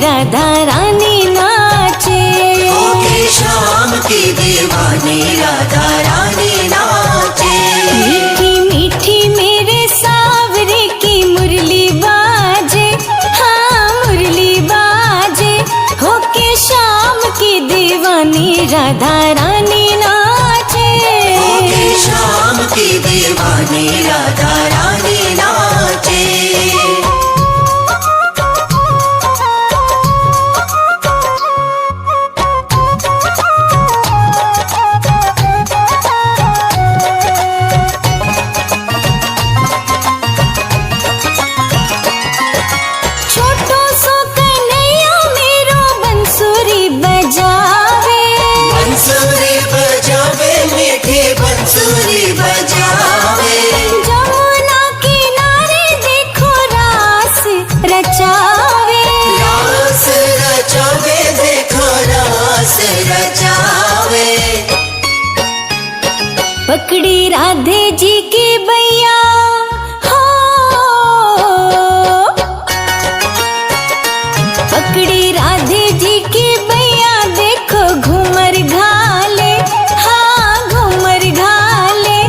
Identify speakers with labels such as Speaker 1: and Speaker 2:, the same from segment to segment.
Speaker 1: राधा रानी नाचे।
Speaker 2: होके शाम की दीवानी राधा रानी नाचे।
Speaker 1: मीठी मीठी मेरे सावरे की मुरली बाजे, हाँ मुरली बाजे। होके शाम की दीवानी राधा रानी नाचे।
Speaker 2: होके शाम की दीवानी राधा रानी नाचे।
Speaker 1: छोटो सो कन्हैया मेरो बंसुरी बजावे।
Speaker 2: बंसुरी बजावे मीठी बंसुरी बजावे।
Speaker 1: जमुना किनारे देखो रास रचावे।
Speaker 2: रास रचावे देखो रास रचावे।
Speaker 1: पकड़ी राधे जी की बैया हो, पकड़ी राधे जी की बैया देखो घूमर घाले, हाँ घूमर घाले।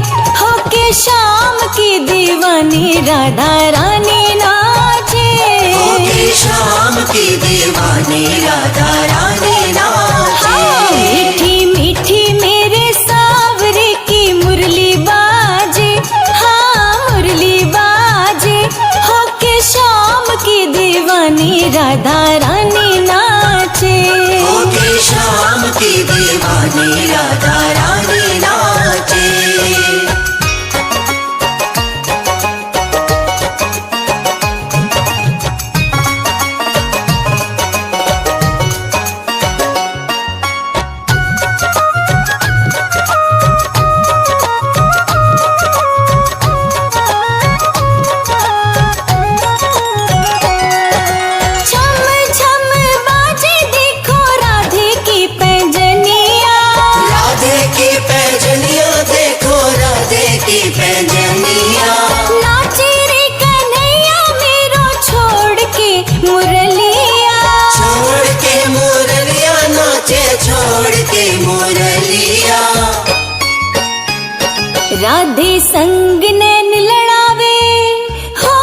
Speaker 1: होके शाम की दीवानी राधा रानी नाचे।
Speaker 2: होके शाम की दीवानी राधा रानी नाचे।
Speaker 1: हाँ, मीठी मीठी मेरे सावरे की मुरली बाजे, हाँ मुरली बाजे। होके शाम की दीवानी राधा रानी नाचे।
Speaker 2: होके शाम की दीवानी राधा रानी नाचे।
Speaker 1: छम छम बाजे देखो राधे की पैंजनिया।
Speaker 2: राधे की पैजनिया देखो राधे की पैजनिया।
Speaker 1: नाचे रे कन्हैया मेरो छोड़ के मुरलिया।
Speaker 2: छोड़ के मुरलिया नाचे छोड़ के मुरलिया।
Speaker 1: राधे संग नैन लड़ावे हो,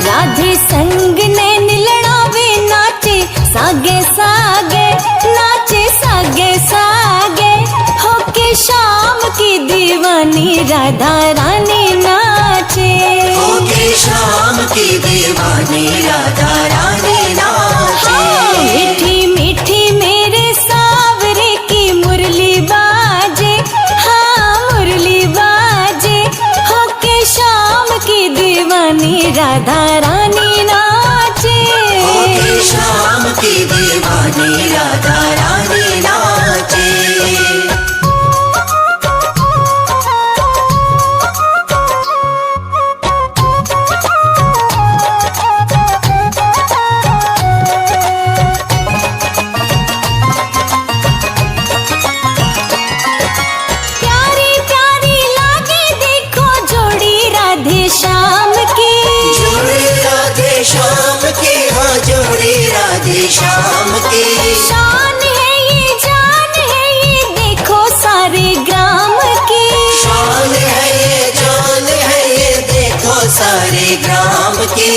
Speaker 1: राधे संग नैन लड़ावे। नाचे सागे सागे, नाचे सागे सागे। होके शाम की दीवानी राधा रानी नाचे।
Speaker 2: होके शाम की दीवानी राधा रानी नाचे।
Speaker 1: हाँ, मीठी मीठी मेरे सावरे की मुरली बाजे, हाँ मुरली बाजे। होके शाम की दीवानी राधा रानी नाचे।
Speaker 2: होके शाम की दीवानी राधा रानी नाचे।
Speaker 1: प्यारी प्यारी लागे देखो जोड़ी राधे श्याम की।
Speaker 2: जोड़ी राधे श्याम की, हाँ जोड़ी राधे श्याम की।
Speaker 1: शान है ये जान है ये देखो सारे ग्राम की।
Speaker 2: शान है ये जान है ये देखो सारे ग्राम की।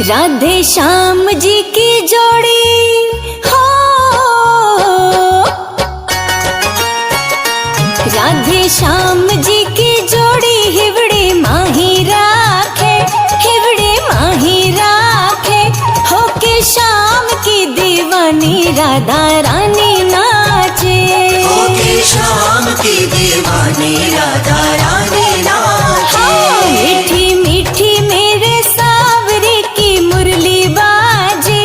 Speaker 1: राधे श्याम जी की जोड़ी हो, राधे श्याम जी की जोड़ी हिवड़े माही राखे, हिवड़े माही राखे। होके शाम की दीवानी राधा रानी नाचे।
Speaker 2: होके शाम की दीवानी राधा रानी नाचे।
Speaker 1: हाँ, मीठी मीठी मेरे सावरे की मुरली बाजे,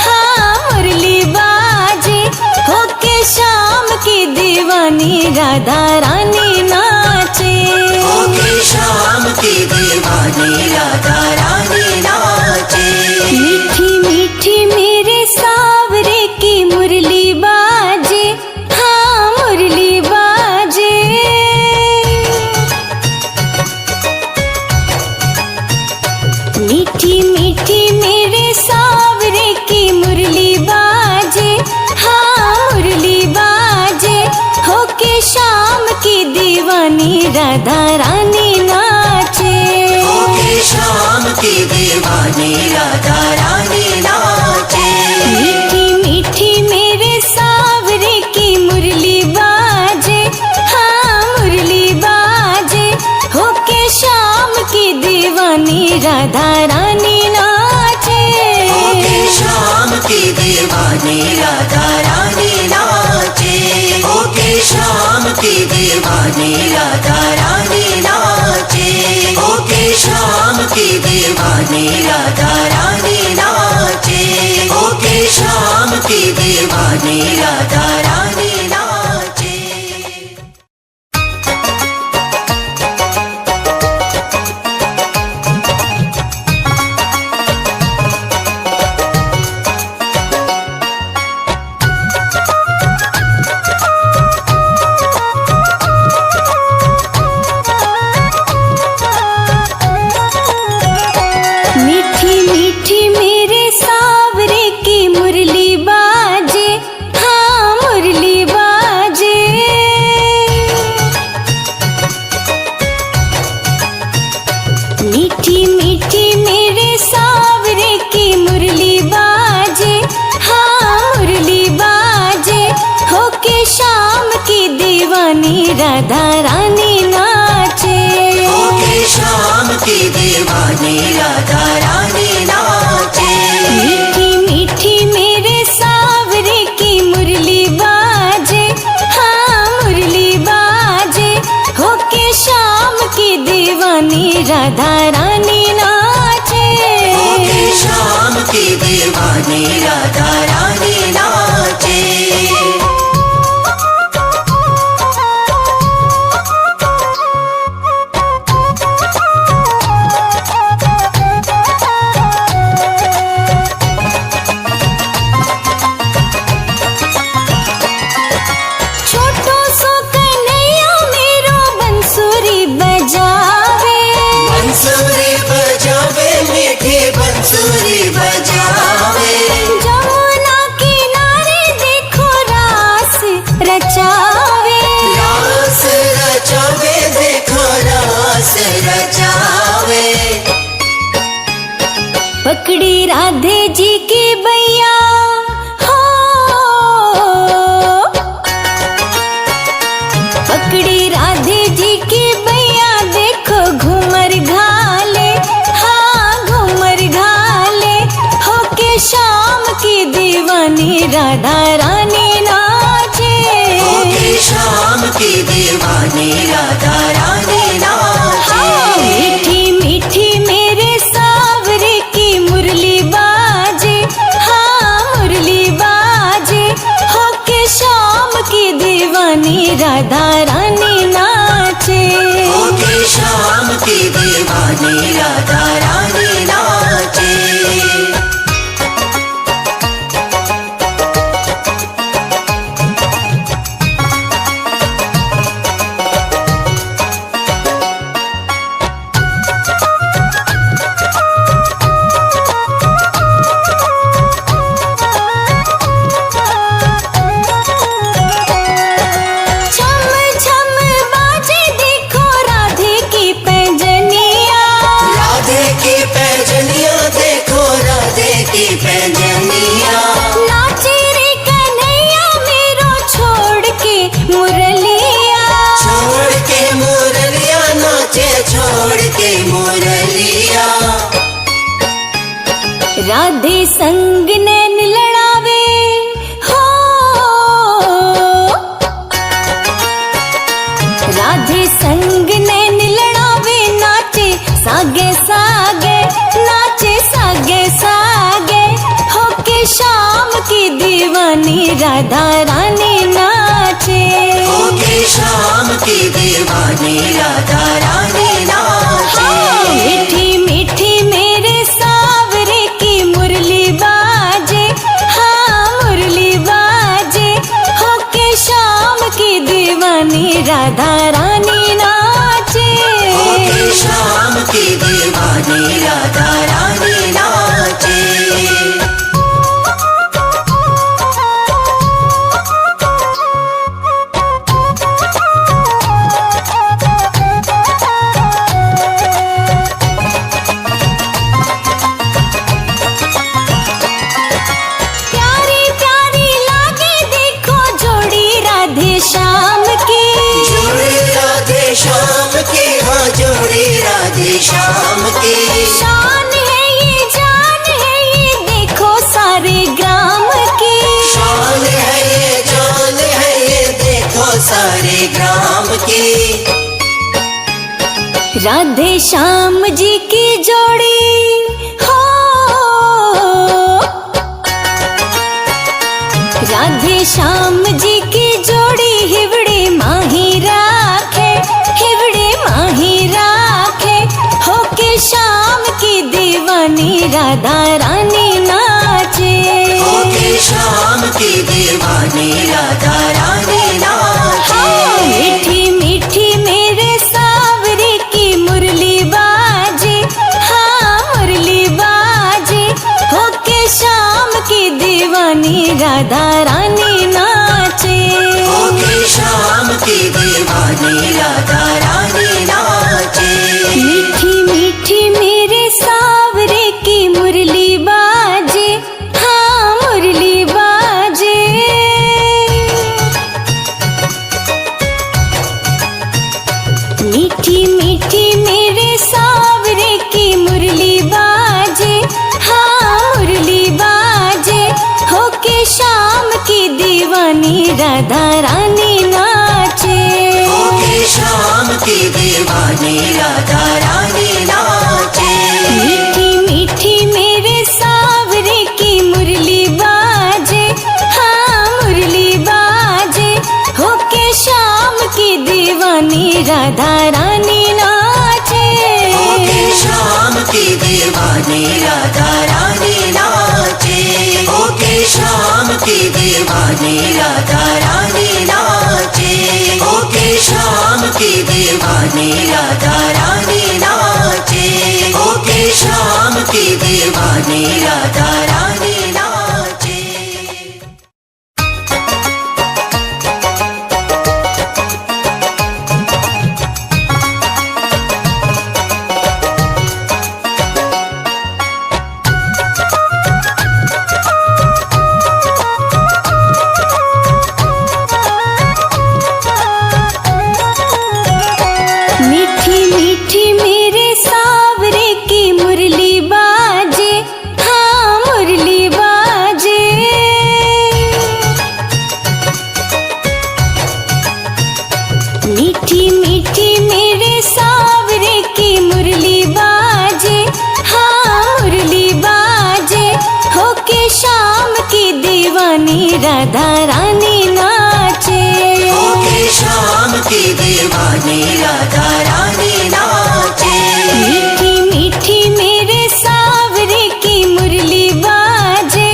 Speaker 1: हाँ मुरली बाजे। होके शाम की दीवानी राधा रानी नाचे।
Speaker 2: होके शाम की दीवानी राधा रानी नाचे।
Speaker 1: मीठी मीठी मेरे सावरे की मुरली बाजे, हाँ मुरली बाजे। मीठी मीठी मेरे सावरे की मुरली बाजे, हाँ मुरली बाजे, होके शाम की दीवानी राधा रानी नाचे।
Speaker 2: होके शाम की दीवानी राधा रानी नाचे।
Speaker 1: मीठी मीठी मेरे सावरे की मुरली बाजे, हाँ मुरली बाजे, होके शाम की दीवानी राधा रानी नाचे।
Speaker 2: होके शाम की दीवानी राधा रानी नाचे। होके शाम की दीवानी राधा रानी नाचे। होके शाम की दीवानी राधा रानी नाचे। होके शाम की दीवानी राधा रानी नाचे।
Speaker 1: मीठी मीठी मेरे सावरे की मुरली बाजे, हाँ मुरली बाजे। मीठी मीठी मेरे सावरे की मुरली बाजे, हाँ मुरली बाजे, होके शाम की दीवानी राधा रानी नाचे।
Speaker 2: होके शाम की दीवानी राधा रानी नाचे।
Speaker 1: मीठी मीठी मेरे सावरे की मुरली बाजे, हाँ मुरली बाजे, होके शाम की दीवानी राधा रानी नाचे।
Speaker 2: होके शाम की दीवानी राधा रानी नाचे।
Speaker 1: छोटो सो कन्हैया मेरो बंसुरी बजावे।
Speaker 2: बंसुरी बजावे मीठी बंसुरी बजावे।
Speaker 1: जमुना किनारे देखो रास रचावे।
Speaker 2: रास रचावे देखो रास रचावे।
Speaker 1: पकड़ी राधे जी की बैया हो, पकड़ी राधे जी की बैया, देखो घूमर घाले, हाँ घूमर घाले, होके शाम की दीवानी राधा रानी नाचे।
Speaker 2: होके शाम की दीवानी राधा रानी नाचे।
Speaker 1: मीठी मीठी मेरे सावरे की मुरली बाजे, हाँ मुरली बाजे, होके शाम की दीवानी राधा रानी नाचे।
Speaker 2: होके शाम की दीवानी राधा रानी नाचे।
Speaker 1: छम छम बाजे देखो राधे की पैंजनिया।
Speaker 2: राधे की पैजनिया देखो राधे की पैजनिया।
Speaker 1: नाचे रे कन्हैया मेरो छोड़ के मुरलिया।
Speaker 2: छोड़ के मुरलिया नाचे छोड़ के मुरलिया।
Speaker 1: राधे संग नैन लड़ावे हो, राधे संग नैन लड़ावे, नाचे सागे सागे, नाचे सागे सागे, होके शाम की दीवानी राधा रानी नाचे।
Speaker 2: होके शाम की दीवानी राधा रानी नाचे।
Speaker 1: मीठी मीठी मेरे सावरे की मुरली बाजे, हाँ मुरली बाजे, होके शाम की दीवानी राधा रानी नाचे।
Speaker 2: होके शाम की दीवानी राधा रानी श्याम की।
Speaker 1: शान है ये जान है ये देखो सारे ग्राम की।
Speaker 2: शान है ये जान है ये देखो सारे ग्राम की।
Speaker 1: राधे श्याम जी की जोड़ी हो, राधे श्याम जी की जोड़ी हिवड़े माही राखे, हिवड़े माही राखे। होके श्याम की दीवानी राधा रानी नाचे,
Speaker 2: होके श्याम की दीवानी राधा रानी नाचे।
Speaker 1: मीठी मीठी मेरे सावरे की मुरली बाजे, हाँ मुरली बाजे। होके श्याम की दीवानी राधा रानी नाचे,
Speaker 2: होके श्याम की दीवानी राधा रानी नाचे।
Speaker 1: मीठी मीठी मेरे सावरे की मुरली बाजे, हाँ मुरली बाजे। मीठी मीठी मेरे सावरे की मुरली बाजे, हाँ मुरली बाजे। होके श्याम की दीवानी राधा रानी नाचे,
Speaker 2: होके श्याम की दीवानी राधा रानी नाचे।
Speaker 1: मीठी मीठी मेरे सावरे की मुरली बाजे, हाँ मुरली बाजे। होके श्याम की दीवानी राधा रानी नाचे,
Speaker 2: होके श्याम की दीवानी राधा रानी नाचे। होके श्याम की दीवानी राधा रानी नाचे। होके श्याम की दीवानी राधा रानी नाचे। होके श्याम की दीवानी राधा रानी नाचे।
Speaker 1: मीठी मीठी मेरे सावरे की मुरली बाजे, हाँ मुरली बाजे। मीठी मीठी मेरे सावरे की मुरली बाजे, हाँ मुरली बाजे। होके श्याम की दीवानी राधा रानी नाचे,
Speaker 2: होके श्याम की दीवानी राधा रानी नाचे।
Speaker 1: मीठी मीठी मेरे सावरे की मुरली बाजे,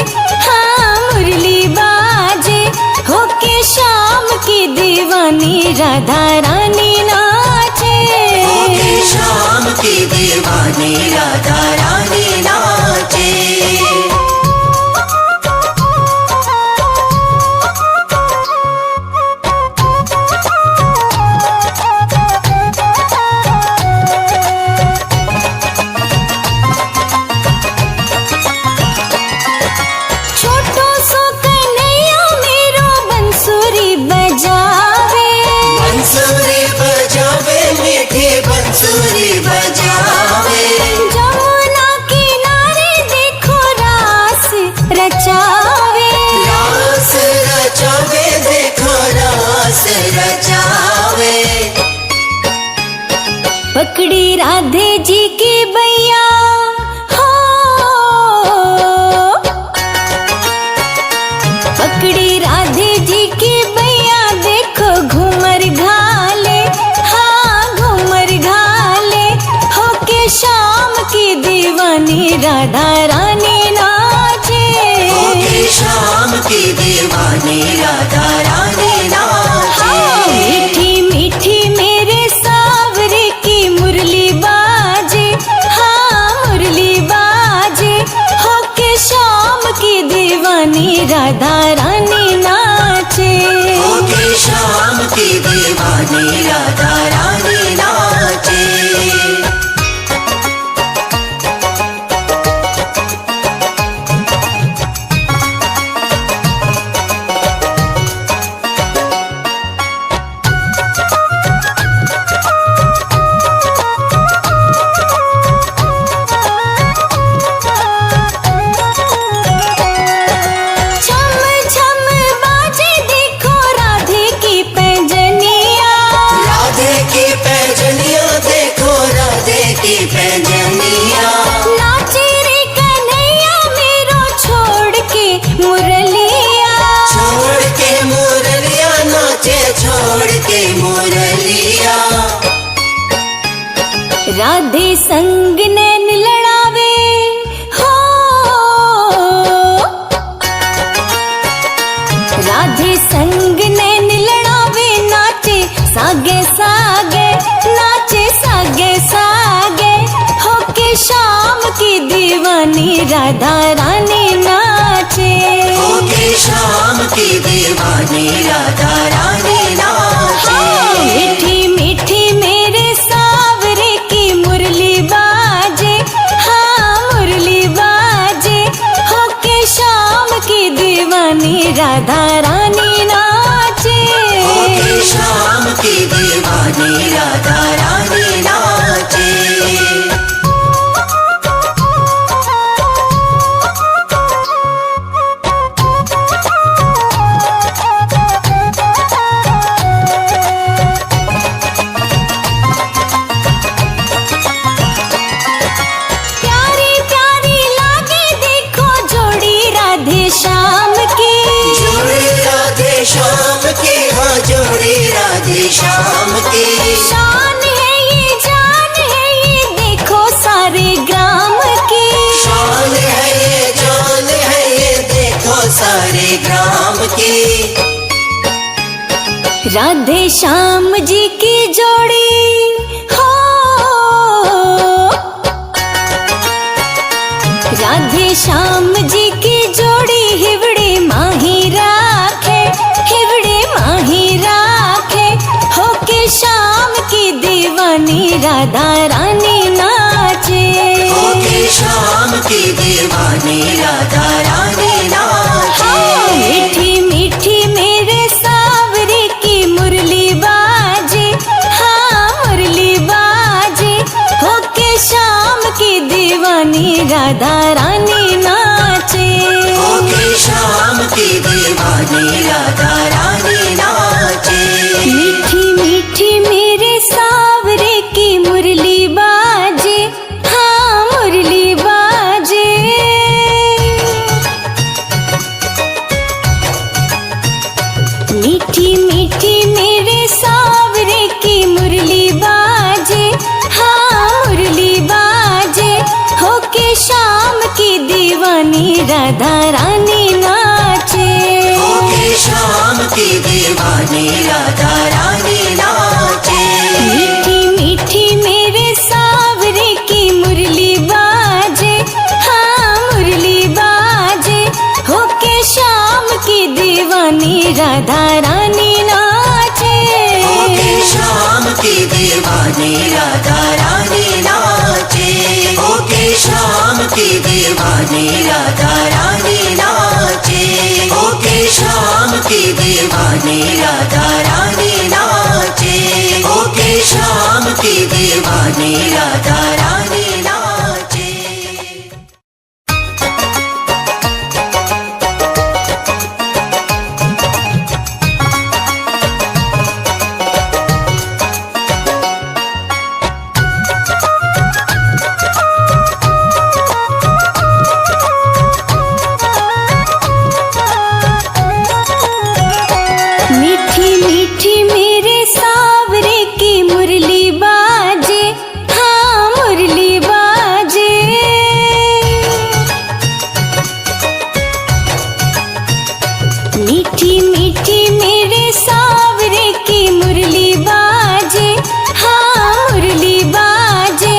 Speaker 1: हाँ मुरली बाजे। होके श्याम की दीवानी राधा रानी नाचे,
Speaker 2: होके श्याम की दीवानी राधा रानी नाचे।
Speaker 1: छोटो सो कन्हैया मेरो बंसुरी बजावे,
Speaker 2: बंसुरी बजावे मीठी बंसुरी बजावे।
Speaker 1: जमुना किनारे देखो रास रचावे,
Speaker 2: रास रचावे देखो रास रचावे।
Speaker 1: पकड़ी राधे जी की बैया हो, पकड़ी राधे जी की बैया देखो घूमर घाले, हाँ घूमर घाले। होके श्याम की दीवानी राधा रानी नाचे,
Speaker 2: होके श्याम की दीवानी राधा रानी नाचे।
Speaker 1: मीठी मीठी मेरे सावरे की मुरली बाजे, हाँ मुरली बाजे। होके श्याम की दीवानी राधा रानी नाचे,
Speaker 2: होके श्याम की दीवानी राधा रानी नाचे।
Speaker 1: राधे संग नैन लड़ावे हो, राधे संग नैन लड़ावे, नाचे सागे सागे, नाचे सागे सागे, होके शाम की दीवानी राधा रानी नाचे,
Speaker 2: होके शाम की दीवानी राधा रानी नाचे।
Speaker 1: मीठी मीठी मेरे सावरे की मुरली बाजे, हाँ मुरली बाजे, होके शाम की दीवानी राधा रानी नाचे,
Speaker 2: होके शाम की दीवानी राधा रानी नाचे।
Speaker 1: प्यारी प्यारी लागे देखो जोड़ी राधे श्याम की,
Speaker 2: जोड़ी राधे श्याम की, हाँ जोड़ी राधे श्याम की।
Speaker 1: शान है ये जान है ये देखो सारे ग्राम की,
Speaker 2: शान है ये जान है ये देखो सारे ग्राम की।
Speaker 1: राधे श्याम जी की जोड़ी हो, राधे श्याम जी की जोड़ी हिवड़े माही राखे, हिवड़े माही राखे, होके शाम की दीवानी राधा रानी नाचे,
Speaker 2: होके शाम की दीवानी राधा रानी नाचे।
Speaker 1: मीठी मीठी मेरे सावरे की मुरली बाजे, हाँ मुरली बाजे, होके शाम की दीवानी राधा रानी नाचे,
Speaker 2: होके शाम की दीवानी राधा रानी नाचे।
Speaker 1: मीठी मीठी मेरे सावरे की मुरली बाजे, हाँ मुरली बाजे, मीठी मीठी मेरे सावरे की मुरली बाजे, हाँ मुरली बाजे, होके शाम की दीवानी राधा रानी नाचे,
Speaker 2: होके शाम की दीवानी राधा रानी नाचे।
Speaker 1: मीठी मीठी मेरे सावरे की मुरली बाजे, हाँ मुरली बाजे, होके शाम की दीवानी राधा रानी नाचे,
Speaker 2: होके शाम की दीवानी राधा रानी नाचे। होके शाम की दीवानी राधा रानी नाचे। होके शाम की दीवानी राधा रानी नाचे। होके शाम की दीवानी राधा रानी नाचे।
Speaker 1: मीठी मीठी मेरे सावरे की मुरली बाजे, हाँ मुरली बाजे, मीठी मीठी मेरे सावरे की मुरली बाजे, हाँ मुरली बाजे,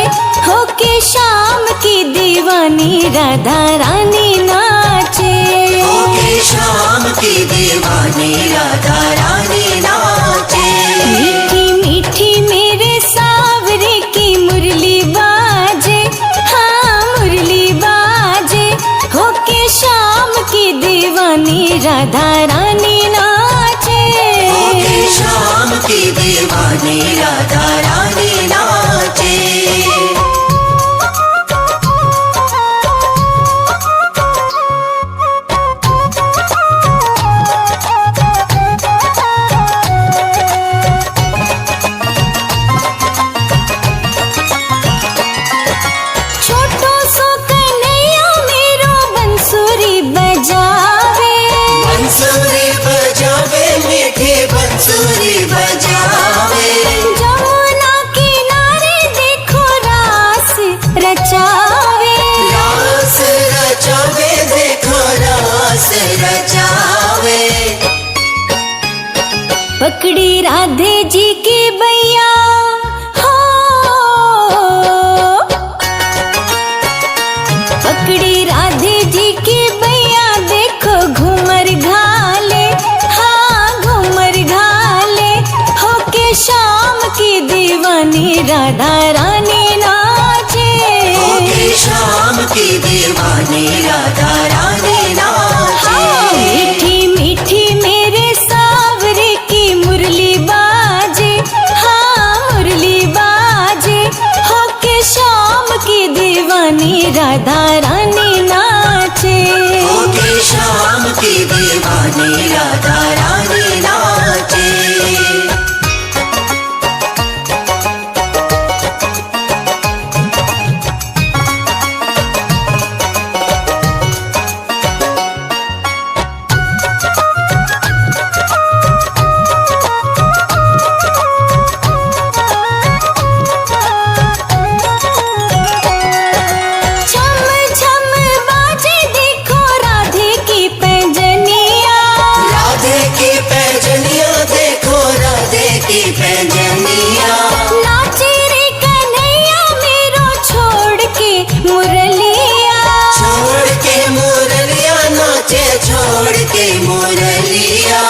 Speaker 1: होके शाम की दीवानी राधा रानी नाचे,
Speaker 2: होके शाम की दीवानी राधा रानी नाचे।
Speaker 1: मीठी मीठी मेरे सावरे की मुरली बाजे, हाँ मुरली बाजे, होके शाम की दीवानी राधा रानी नाचे,
Speaker 2: होके शाम की दीवानी राधा रानी नाचे।
Speaker 1: छोटो सो कन्हैया मेरो बंसुरी बजावे,
Speaker 2: बंसुरी बजावे मीठी बंसुरी बजावे।
Speaker 1: जमुना किनारे देखो
Speaker 2: रचावे।
Speaker 1: पकड़ी राधे जी की बैया हो, पकड़ी राधे जी की बैया, देखो घूमर घाले, हाँ घूमर घाले, होके शाम की दीवानी राधा रानी नाचे।
Speaker 2: होके शाम की दीवानी राधा रानी नाचे।
Speaker 1: मीठी मीठी मेरे सावरे की मुरली बाजे, हाँ मुरली बाजे, होके शाम की दीवानी राधा रानी नाचे।
Speaker 2: होके शाम की दीवानी राधा रानी नाचे।
Speaker 1: छम छम बाजे देखो राधे की पैंजनिया,
Speaker 2: राधे की पैजनिया, देखो राधे की पैजनिया।
Speaker 1: नाचे रे कन्हैया मेरो छोड़ के मुरलिया।
Speaker 2: छोड़ के मुरलिया नाचे, छोड़ के मुरलिया।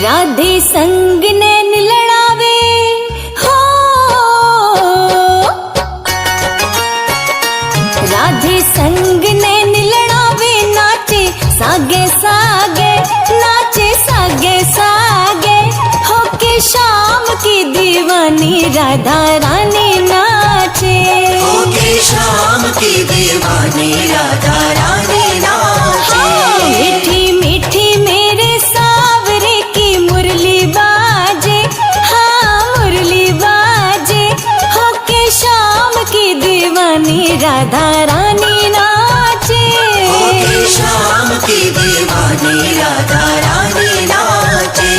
Speaker 1: राधे संग नैन लड़ावे हो, राधे संग नैन लड़ावे, नाचे सागे सागे, नाचे सागे सागे, होके शाम की दीवानी राधा रानी नाचे।
Speaker 2: होके शाम की दीवानी राधा रानी नाचे।
Speaker 1: मीठी मीठी मेरे सावरे की मुरली बाजे, हाँ मुरली बाजे, होके शाम की दीवानी राधा रानी नाचे।
Speaker 2: होके शाम की दीवानी राधा रानी नाचे।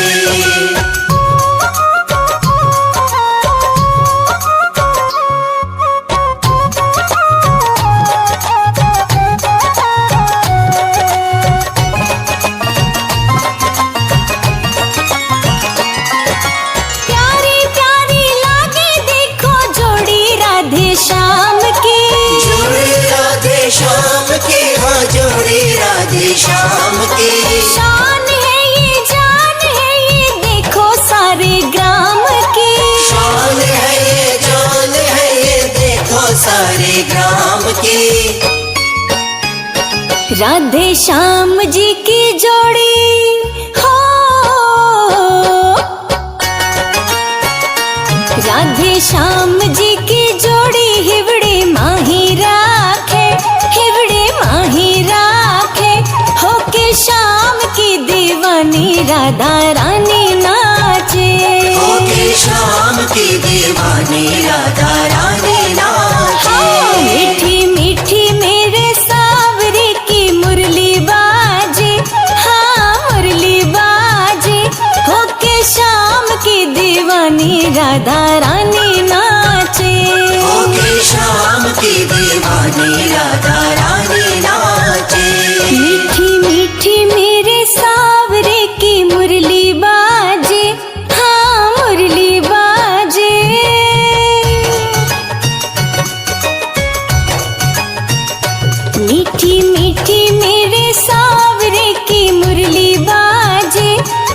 Speaker 1: प्यारी प्यारी लागे देखो जोड़ी राधे श्याम की,
Speaker 2: जोड़ी राधे श्याम की, हाँ जोड़ी राधे श्याम की।
Speaker 1: शान है ये जान है ये देखो सारे ग्राम की।
Speaker 2: शान है ये जान है ये, देखो सारे ग्राम की।
Speaker 1: राधे श्याम जी की जोड़ी हो, राधे श्याम जी की जोड़ी, हिवड़े माही राखे, हिवड़े माही राखे, होके शाम की दीवानी राधा रानी नाचे।
Speaker 2: होके शाम की दीवानी राधा रानी नाचे।
Speaker 1: मीठी मीठी मेरे सावरे की मुरली बाजे, हाँ मुरली बाजे, होके शाम की दीवानी राधा रानी नाचे।
Speaker 2: होके शाम की दीवानी राधा रानी नाचे।
Speaker 1: मीठी मीठी मेरे सावरे की मुरली बाजे, हाँ मुरली बाजे। मीठी मीठी मेरे सावरे की मुरली बाजे,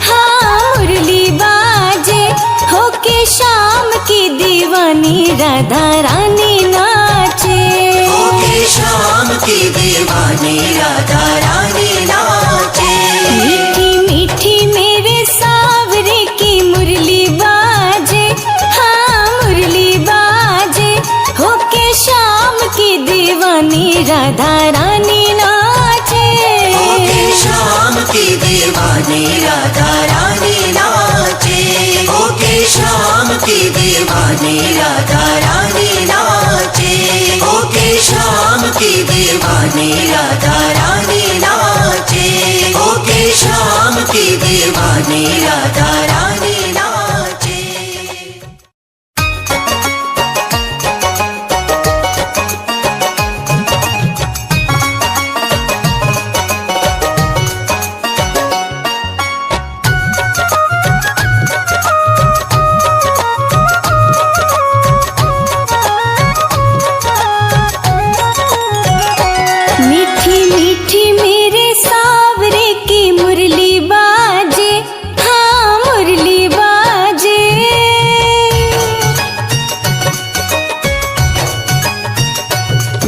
Speaker 1: हाँ मुरली बाजे, होके शाम की दीवानी राधा रानी नाचे।
Speaker 2: होके शाम की दीवानी राधा रानी नाचे।
Speaker 1: मीठी मीठी मेरे सावरे की मुरली बाजे, हाँ मुरली बाजे, होके शाम की दीवानी राधा रानी नाचे।
Speaker 2: होके शाम की दीवानी राधा रानी नाचे। होके शाम की दीवानी राधा रानी नाचे। होके शाम की दीवानी राधा रानी नाचे। होके शाम की दीवानी राधा रानी नाचे।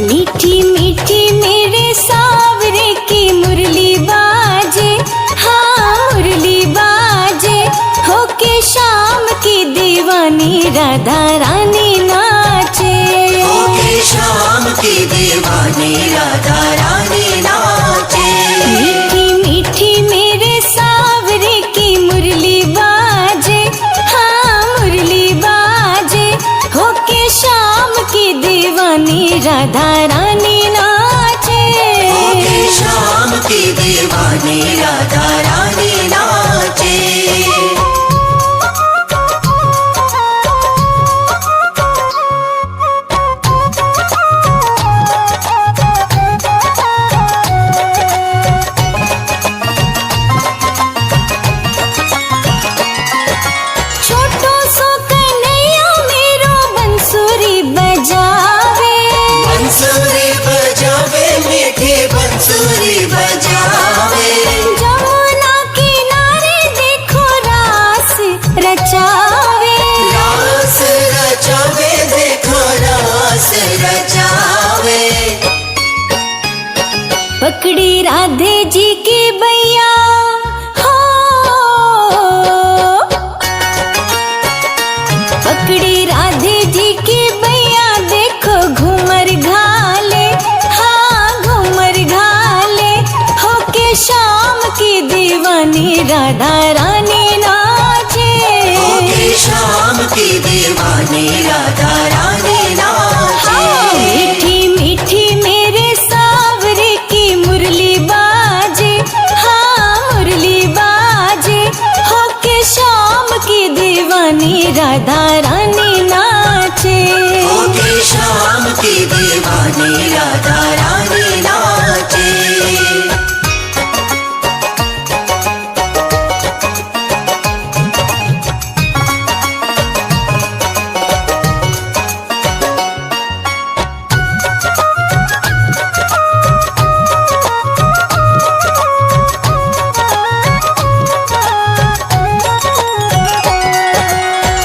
Speaker 1: मीठी मीठी मेरे सावरे की मुरली बाजे, हाँ मुरली बाजे, होके शाम की दीवानी राधा रानी नाचे।
Speaker 2: होके शाम की दीवानी राधा रानी नाचे।
Speaker 1: मीठी मीठी मेरे सावरे की मुरली बाजे, हाँ मुरली बाजे, होके शाम की दीवानी राधा रानी नाचे।
Speaker 2: होके शाम की दीवानी राधा रानी नाचे।
Speaker 1: छोटो सो कन्हैया मेरो बंसुरी बजावे,
Speaker 2: बंसुरी बजावे मीठी बंसुरी बजावे।
Speaker 1: जमुना किनारे देखो रास रचावे,
Speaker 2: रास रचावे देखो रास रचावे।
Speaker 1: पकड़ी राधे जी की बैया हो, पकड़ी राधे जी की बैया देखो घूमर घाले, हाँ घूमर घाले, होके शाम की दीवानी राधा रानी नाचे।
Speaker 2: होके शाम की दीवानी राधा रानी नाचे।
Speaker 1: मीठी मीठी मेरे सावरे की मुरली बाजे, हाँ मुरली बाजे, होके शाम की दीवानी राधा रानी नाचे।
Speaker 2: होके शाम की दीवानी राधा रानी नाचे।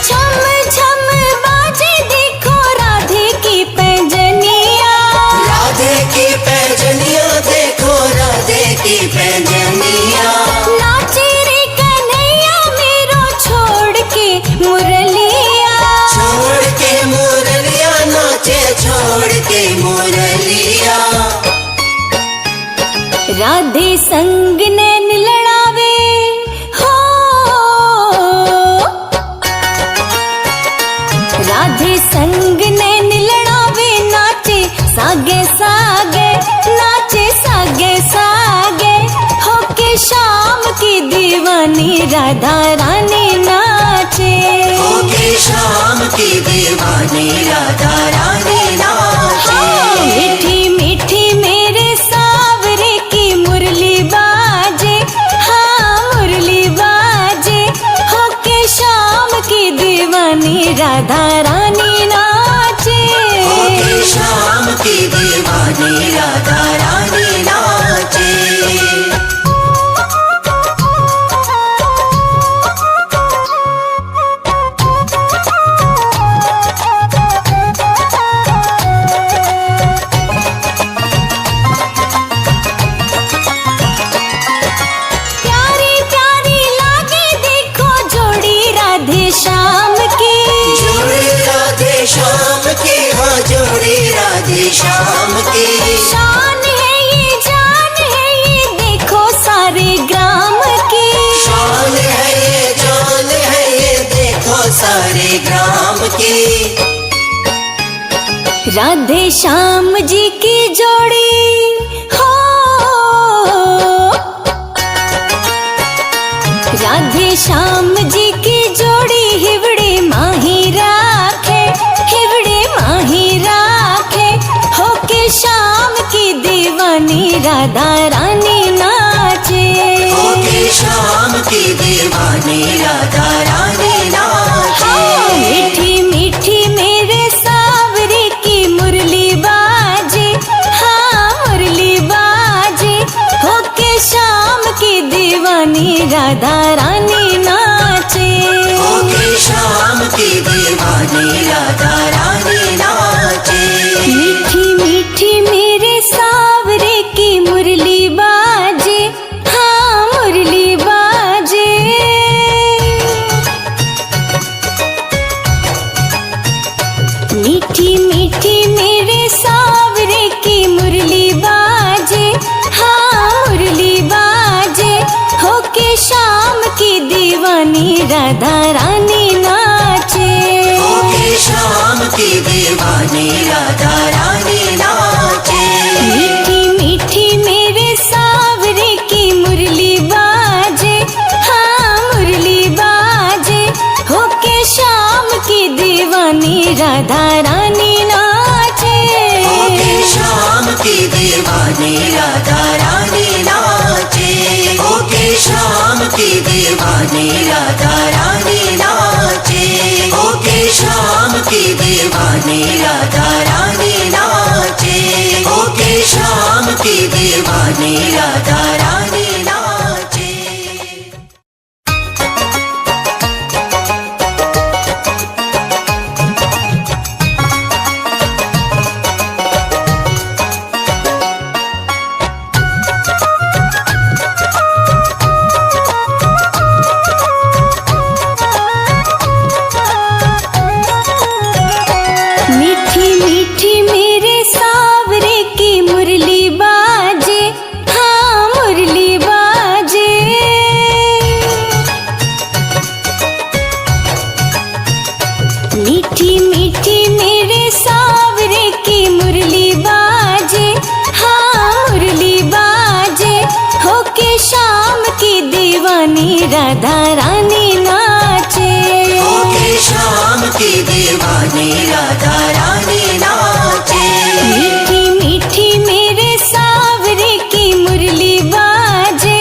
Speaker 1: छम छम बाजे देखो राधे की पैंजनिया,
Speaker 2: राधे की पैजनिया देखो राधे की पैजनिया।
Speaker 1: नाचे रे कन्हैया मेरो छोड़ के मुरलिया,
Speaker 2: छोड़ के मुरलिया नाचे छोड़ के मुरलिया।
Speaker 1: राधे संग नैन लड़ावे हो, राधे संग नैन लड़ावे, नाचे सागे सागे, नाचे सागे सागे, होके शाम की दीवानी राधा रानी नाचे।
Speaker 2: होके शाम की दीवानी राधा रानी नाचे।
Speaker 1: मीठी मीठी मेरे सावरे की मुरली बाजे, हाँ मुरली बाजे, होके शाम की दीवानी राधा रानी नाचे।
Speaker 2: होके शाम की दीवानी राधा रानी नाचे।
Speaker 1: प्यारी प्यारी लागे देखो जोड़ी राधे श्याम की,
Speaker 2: जोड़ी राधे श्याम की, हाँ जोड़ी राधे श्याम की।
Speaker 1: शान है ये जान है ये देखो सारे ग्राम की,
Speaker 2: शान है ये जान है ये देखो सारे ग्राम की।
Speaker 1: राधे श्याम जी की जोड़ी हो, राधे श्याम जी की जोड़ी हिवड़े माही राखे, हिवड़े माही राखे, होके शाम की दीवानी राधा रानी नाचे।
Speaker 2: होके शाम की दीवानी राधा रानी नाचे।
Speaker 1: मीठी मीठी मेरे सावरे की मुरली बाजे, हाँ मुरली बाजे, होके शाम की दीवानी राधा रानी नाचे।
Speaker 2: होके शाम की दीवानी राधा रानी नाचे।
Speaker 1: मीठी मीठी राधा रानी नाचे।
Speaker 2: होके श्याम की दीवानी राधा रानी नाचे।
Speaker 1: मीठी मीठी मेरे सावरे की मुरली बाजे, हाँ मुरली बाजे। होके श्याम की दीवानी राधा रानी नाचे।
Speaker 2: होके श्याम की दीवानी राधा रानी नाचे। होके श्याम की दीवानी राधा रानी नाचे। होके श्याम की दीवानी राधा रानी नाचे। होके श्याम की दीवानी राधा रानी नाचे।
Speaker 1: मीठी मीठी मेरे सावरे की मुरली बाजे, हाँ मुरली बाजे। मीठी मीठी मेरे सावरे की मुरली बाजे, हाँ मुरली बाजे। होके श्याम की दीवानी राधा रानी नाचे।
Speaker 2: होके श्याम की दीवानी राधा रानी नाचे।
Speaker 1: मीठी मीठी मेरे सावरे की मुरली बाजे,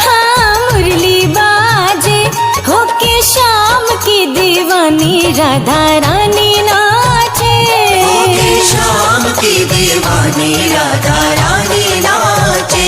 Speaker 1: हाँ मुरली बाजे। होके श्याम की दीवानी राधा रानी नाचे।
Speaker 2: होके श्याम की दीवानी राधा रानी नाचे।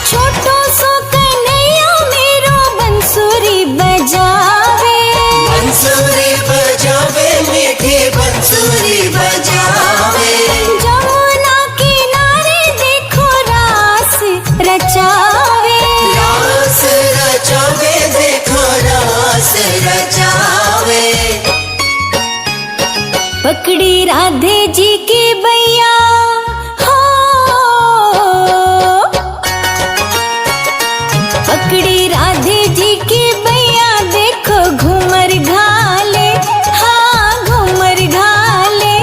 Speaker 1: छोटो सो कन्हैया मेरो बंसुरी बजावे।
Speaker 2: बंसुरी बजावे मीठी बंसुरी बजावे।
Speaker 1: जमुना किनारे देखो रास रचावे।
Speaker 2: रास रचावे देखो रास रचावे।
Speaker 1: पकड़ी राधे जी की बैया हो, पकड़ी राधे जी की बैया देखो घूमर घाले, हाँ घूमर घाले।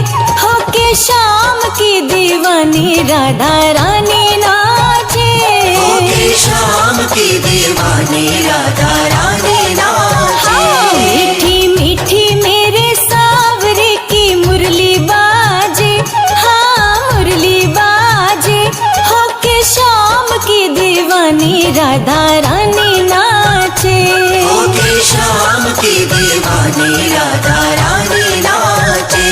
Speaker 1: होके श्याम की दीवानी राधा रानी नाचे।
Speaker 2: होके श्याम की दीवानी राधा रानी नाचे।
Speaker 1: मीठी मीठी मेरे सावरे की मुरली बाजे, हाँ मुरली बाजे। होके श्याम की दीवानी राधा रानी नाचे।
Speaker 2: होके श्याम की दीवानी राधा रानी नाचे।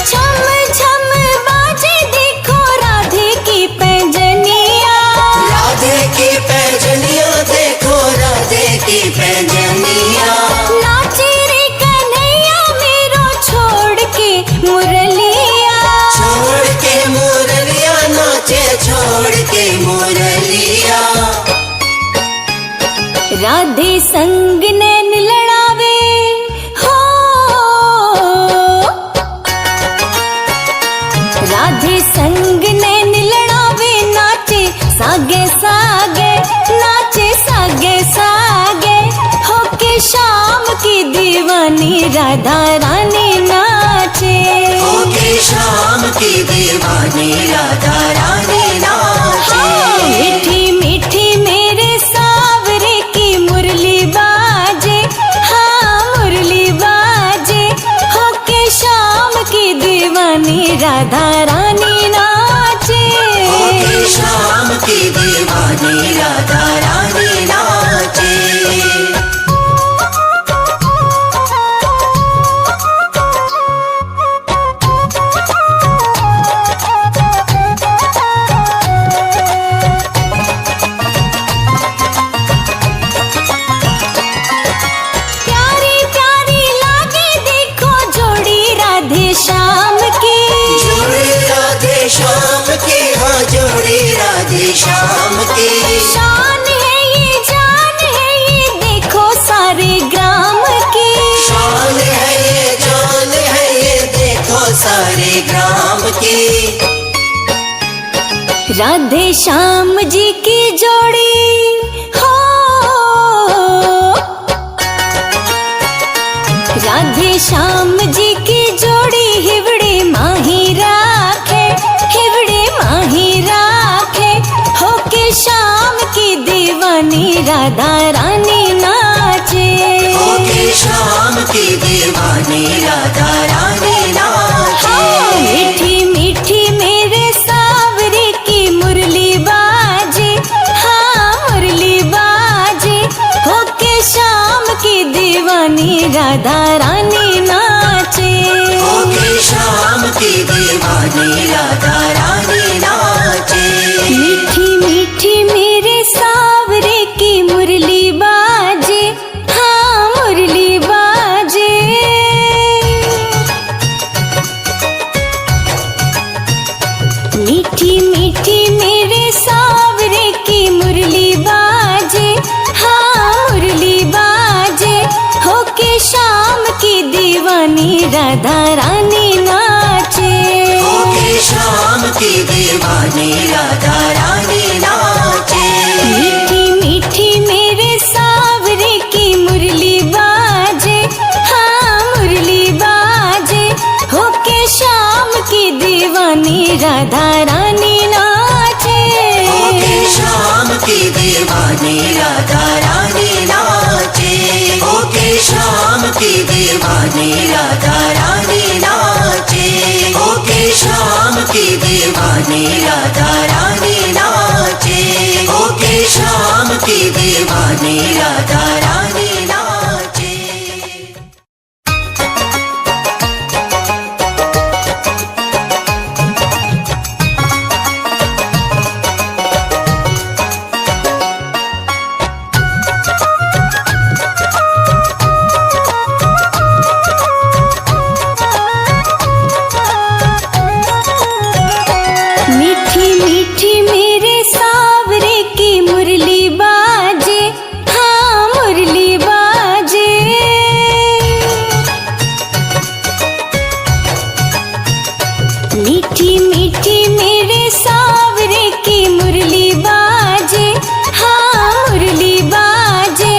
Speaker 1: छम छम बाजे देखो राधे की पैंजनिया।
Speaker 2: राधे की पैजनिया देखो राधे की पैजनिया।
Speaker 1: नाचे रे कन्हैया मेरो छोड़ के मुरलिया।
Speaker 2: छोड़ के मुरलिया नाचे छोड़ के मुरलिया।
Speaker 1: राधे संग नैन लड़ावे हो, राधे संग नैन लड़ावे। नाचे सागे सागे, नाचे सागे सागे। होके श्याम की दीवानी राधा रानी नाचे।
Speaker 2: होके श्याम की दीवानी राधा रानी नाचे।
Speaker 1: मीठी मीठी मेरे सावरे की मुरली बाजे, हाँ मुरली बाजे। होके श्याम की दीवानी राधा रानी नाचे।
Speaker 2: होके श्याम की दीवानी राधा रानी नाचे।
Speaker 1: राधे श्याम जी की जोड़ी हो, राधे श्याम जी की जोड़ी हिवड़े माही राखे, हिवड़े माही राखे। होके श्याम की दीवानी राधा रानी नाचे,
Speaker 2: होके श्याम की दीवानी राधा रानी नाचे।
Speaker 1: मीठी मीठी मेरे सावरे की मुरली बाजे, हाँ मुरली बाजे। होके श्याम की दीवानी राधा रानी नाचे,
Speaker 2: होके श्याम की दीवानी राधा रानी नाचे।
Speaker 1: मीठी मीठी मेरे सावरे की मुरली बाजे, हाँ मुरली बाजे। मीठी मीठी मेरे सावरे की मुरली बाजे, हाँ मुरली बाजे। होके श्याम की दीवानी राधा रानी नाचे,
Speaker 2: होके श्याम की दीवानी राधा रानी नाचे।
Speaker 1: मीठी मीठी मेरे सावरे की मुरली बाजे, हाँ मुरली बाजे। होके श्याम की दीवानी राधा रानी नाचे,
Speaker 2: होके श्याम की दीवानी राधा रानी नाचे। होके श्याम की दीवानी राधा रानी नाचे। होके श्याम की दीवानी राधा रानी नाचे। होके श्याम की दीवानी राधा रानी नाचे।
Speaker 1: मीठी मीठी मेरे सावरे की मुरली बाजे, हाँ मुरली बाजे। मीठी मीठी मेरे सावरे की मुरली बाजे, हाँ मुरली बाजे।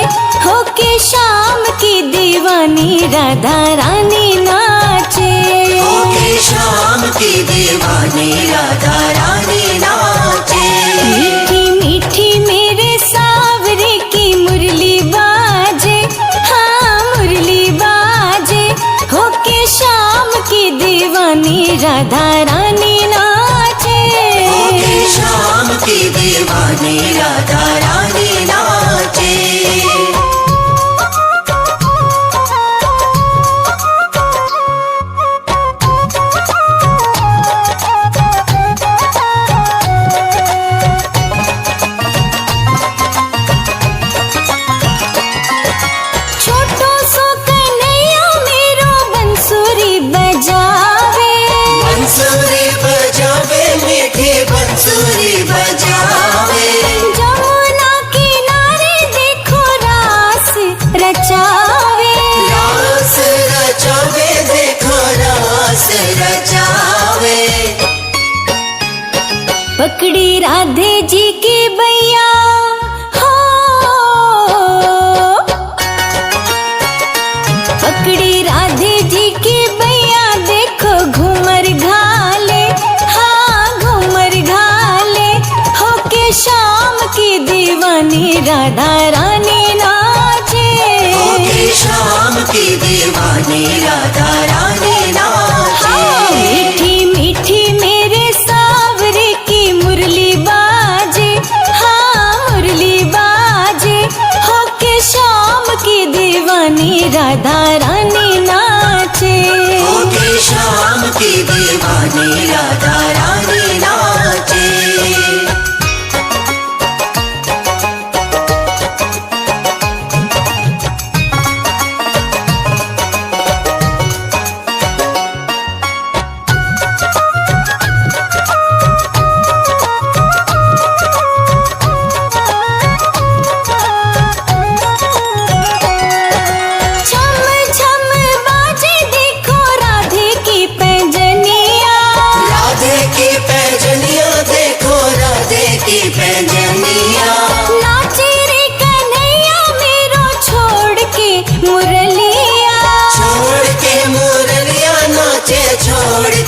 Speaker 1: होके श्याम की दीवानी राधा रानी नाचे,
Speaker 2: होके श्याम की दीवानी राधा रानी नाचे।
Speaker 1: मीठी मीठी मेरे सावरे की मुरली बाजे, हाँ मुरली बाजे। होके श्याम की दीवानी राधा रानी नाचे,
Speaker 2: होके श्याम की दीवानी राधा रानी नाचे।
Speaker 1: छोटो सो कन्हैया मेरो बंसुरी बजावे,
Speaker 2: बंसुरी बजावे मीठी बंसुरी बजावे।
Speaker 1: जमुना किनारे देखो रास रचावे,
Speaker 2: रास रचावे देखो रास रचावे।
Speaker 1: पकड़ी राधे जी की बैया हो, पकड़ी राधे जी की बैया। देखो घूमर घाले, हाँ घूमर घाले। होके श्याम की दीवानी राधा रानी नाचे,
Speaker 2: होके श्याम की दीवानी राधा रानी नाचे।
Speaker 1: मीठी मीठी मेरे सावरे की मुरली बाजे, हाँ मुरली बाजे। होके श्याम की दीवानी राधा रानी नाचे,
Speaker 2: होके श्याम की दीवानी राधा रानी नाचे।
Speaker 1: छम छम बाजे देखो राधे की पैंजनिया,
Speaker 2: राधे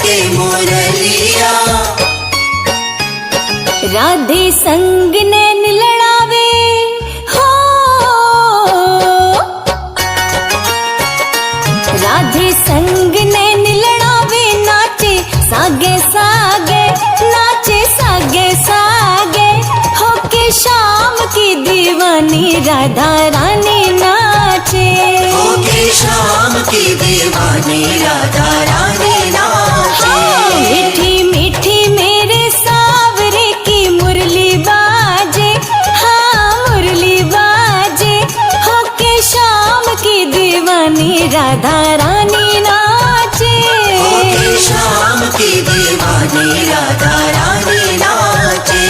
Speaker 2: के मुरलिया।
Speaker 1: राधे संग नैन लड़ावे हो, राधे संग नैन लड़ावे, नाचे सागे सागे, नाचे सागे सागे, होके शाम की दीवानी राधा रानी नाचे,
Speaker 2: होके शाम की दीवानी राधा रानी नाचे।
Speaker 1: मीठी मीठी मेरे सावरे की मुरली बाजे, हाँ मुरली बाजे, होके शाम की दीवानी राधा रानी नाचे,
Speaker 2: होके शाम की दीवानी राधा रानी नाचे।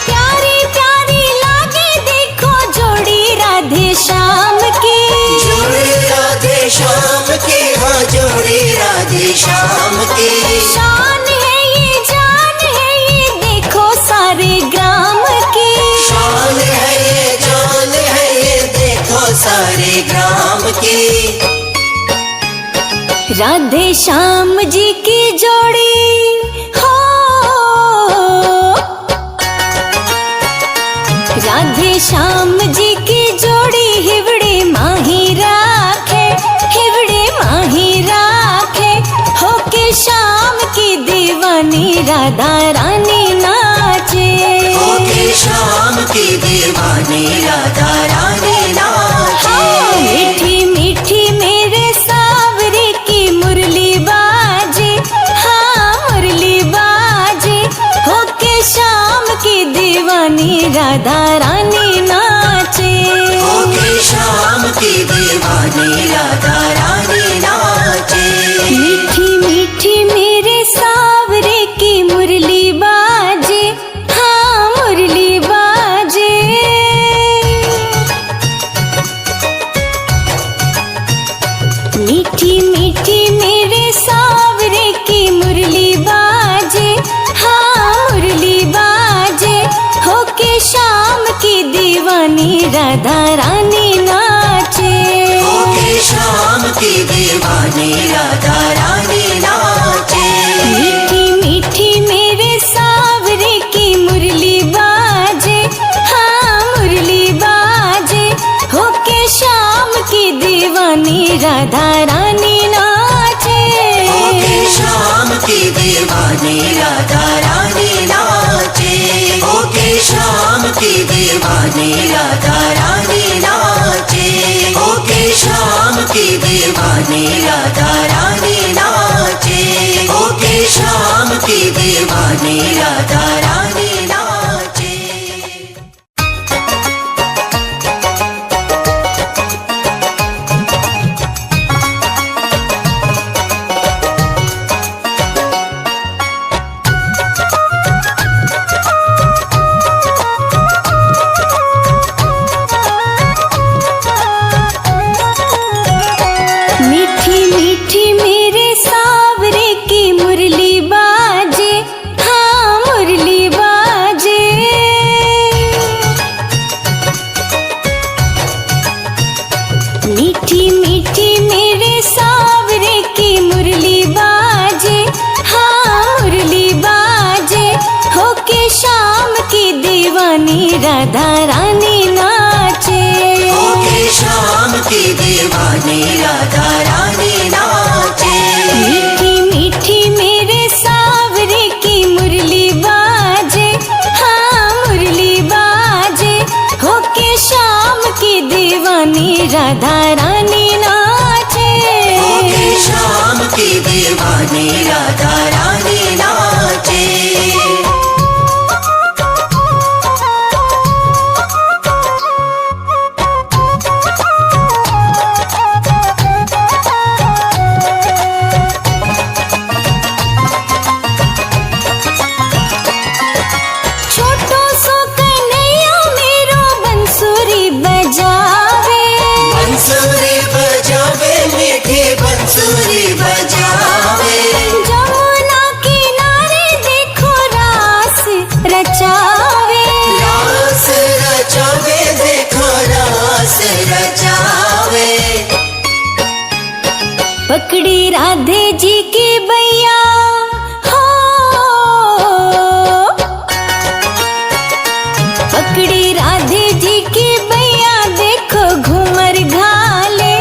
Speaker 1: प्यारी प्यारी लागे देखो जोड़ी राधे श्याम की,
Speaker 2: जोड़ी राधे श्याम की, हाँ जोड़ी राधे श्याम की।
Speaker 1: शान है ये जान है ये देखो सारे ग्राम की,
Speaker 2: शान है ये जान है ये देखो सारे ग्राम की।
Speaker 1: राधे श्याम जी की जोड़ी हो, राधे श्याम जी की जोड़ी हिवड़े माही राखे, हिवड़े माही राखे, होके शाम की दीवानी राधा रानी नाचे,
Speaker 2: होके शाम की दीवानी राधा रानी नाचे।
Speaker 1: मीठी मीठी मेरे सावरे की मुरली बाजे, हाँ मुरली बाजे, होके शाम की दीवानी राधा रानी नाचे,
Speaker 2: होके शाम की दीवानी राधा रानी नाचे।
Speaker 1: मीठी मीठी मेरे सावरे की मुरली बाजे, हाँ मुरली बाजे। मीठी मीठी मेरे सावरे की मुरली बाजे, हाँ मुरली बाजे, होके शाम की दीवानी राधा रानी नाचे,
Speaker 2: होके शाम की दीवानी राधा रानी नाचे।
Speaker 1: मीठी मीठी मेरे सावरे की मुरली बाजे, हाँ मुरली बाजे, होके शाम की दीवानी राधा रानी नाचे,
Speaker 2: होके शाम की दीवानी राधा रानी नाचे। होके शाम की दीवानी राधा रानी नाचे। होके शाम की दीवानी राधा रानी नाचे। होके शाम की दीवानी राधा रानी नाचे।
Speaker 1: मीठी मीठी मेरे सावरे की मुरली बाजे, हाँ मुरली बाजे, मीठी मीठी मेरे सावरे की मुरली बाजे, हाँ मुरली बाजे, होके शाम की दीवानी राधा रानी नाचे,
Speaker 2: होके शाम की दीवानी राधा रानी नाचे।
Speaker 1: मीठी मीठी मेरे सावरे की मुरली बाजे, हाँ मुरली बाजे, होके शाम की दीवानी राधा रानी नाचे,
Speaker 2: होके शाम की दीवानी राधा रानी नाचे।
Speaker 1: छोटो सो कन्हैया मेरो बंसुरी बजावे,
Speaker 2: बंसुरी बजावे मीठी बंसुरी बजावे।
Speaker 1: पकड़ी राधे जी की बैया हो, पकड़ी राधे जी की बैया, देखो घूमर घाले,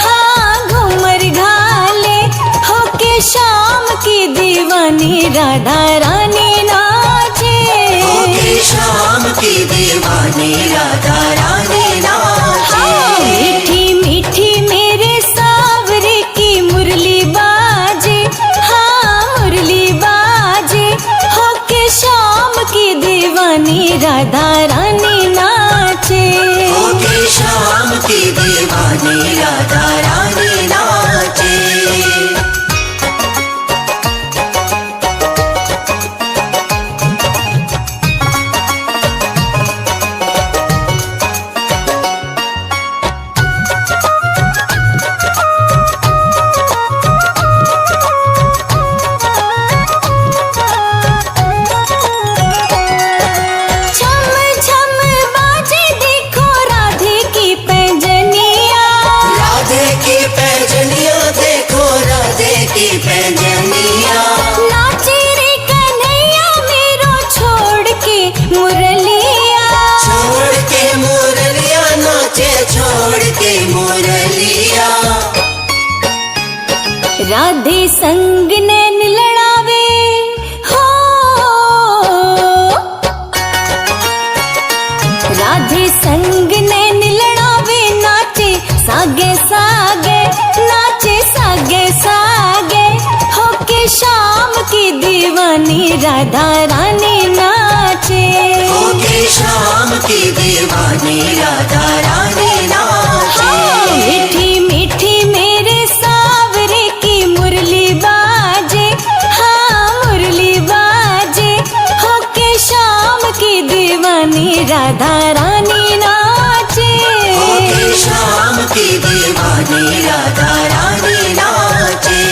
Speaker 1: हाँ घूमर घाले, होके शाम की दीवानी राधा रानी नाचे,
Speaker 2: होके शाम की दीवानी राधा रानी नाचे।
Speaker 1: मीठी मीठी मेरे सावरे की मुरली बाजे, हाँ मुरली बाजे, होके शाम की दीवानी राधा रानी नाचे,
Speaker 2: होके शाम की दीवानी राधा रानी नाचे।
Speaker 1: छम छम बाजे देखो राधे की पैंजनिया,
Speaker 2: राधे की पैजनिया, देखो राधे की पैजनिया।
Speaker 1: नाचे रे कन्हैया मेरो छोड़ के मुरलिया,
Speaker 2: छोड़ के मुरलिया नाचे, छोड़ के मुरलिया।
Speaker 1: राधे संग नैन लड़ावे हो, राधे संग नैन लड़ावे, नाचे सागे सागे, नाचे सागे सागे, होके शाम की दीवानी राधा रानी नाचे,
Speaker 2: होके शाम की दीवानी राधा रानी नाचे।
Speaker 1: मीठी मीठी मेरे सावरे की मुरली बाजे, हाँ मुरली बाजे, होके शाम की दीवानी राधा रानी नाचे,
Speaker 2: होके शाम की दीवानी राधा रानी नाचे।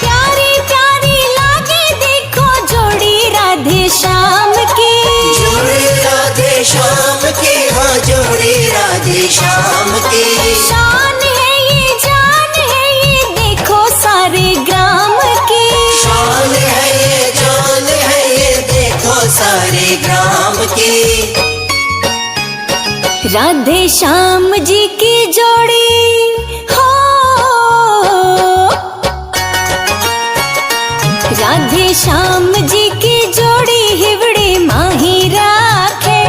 Speaker 1: प्यारी प्यारी लागे देखो जोड़ी राधे श्याम की,
Speaker 2: जोड़ी राधे श्याम की, हाँ जोड़ी राधे श्याम की।
Speaker 1: शान है ये जान है ये देखो सारे ग्राम की,
Speaker 2: शान है ये जान है ये, देखो सारे ग्राम की।
Speaker 1: राधे श्याम जी की जोड़ी हो, राधे श्याम जी की जोड़ी, हिवड़े माही राखे,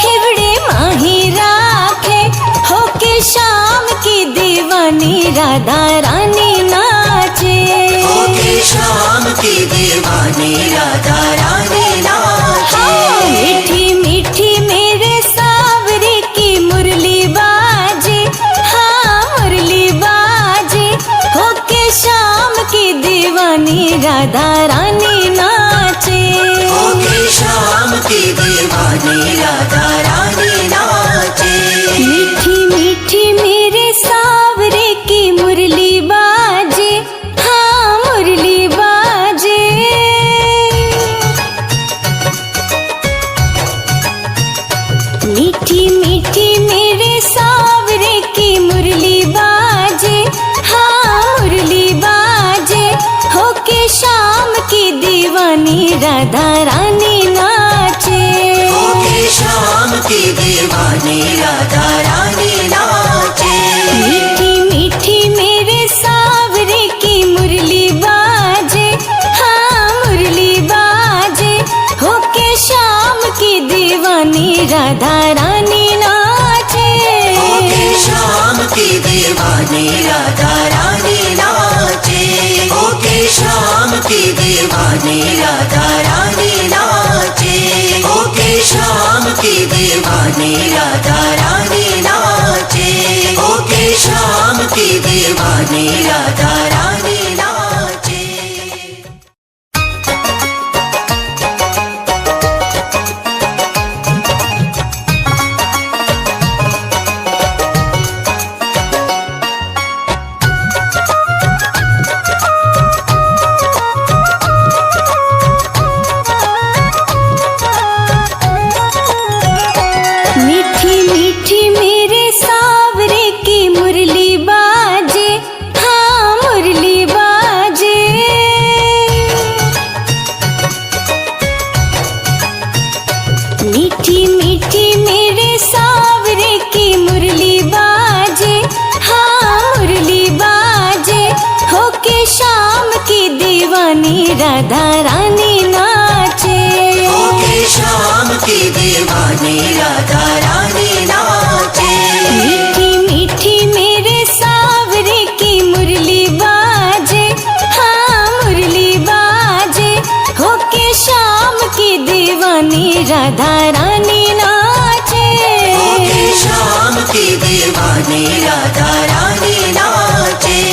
Speaker 1: हिवड़े माही राखे, होके शाम की दीवानी राधा रानी नाचे,
Speaker 2: होके शाम की दीवानी राधा रानी नाचे।
Speaker 1: मीठी मीठी मेरे सावरे की मुरली बाजे, हाँ मुरली बाजे, होके शाम की दीवानी राधा रानी नाचे,
Speaker 2: होके शाम की दीवानी राधा रानी नाचे।
Speaker 1: मीठी मीठी मेरे सावरे की मुरली बाजे, हाँ मुरली बाजे, मीठी मीठी मेरे सावरे की मुरली बाजे, हाँ मुरली बाजे, होके शाम की दीवानी राधा रानी नाचे,
Speaker 2: होके शाम की दीवानी राधा रानी नाचे।
Speaker 1: मीठी मीठी मेरे सावरे की मुरली बाजे, हाँ मुरली बाजे, होके शाम की दीवानी राधा रानी नाचे,
Speaker 2: होके शाम की दीवानी राधा रानी नाचे। होके शाम की दीवानी राधा रानी नाचे। होके शाम की दीवानी राधा रानी नाचे। होके शाम की दीवानी राधा रानी नाचे।
Speaker 1: राधा रानी नाचे।
Speaker 2: होके शाम की दीवानी राधा रानी नाचे।
Speaker 1: मीठी मीठी मेरे सावरे की मुरली बाजे, हाँ मुरली बाजे। होके शाम की दीवानी राधा रानी नाचे।
Speaker 2: होके शाम की दीवानी राधा रानी नाचे।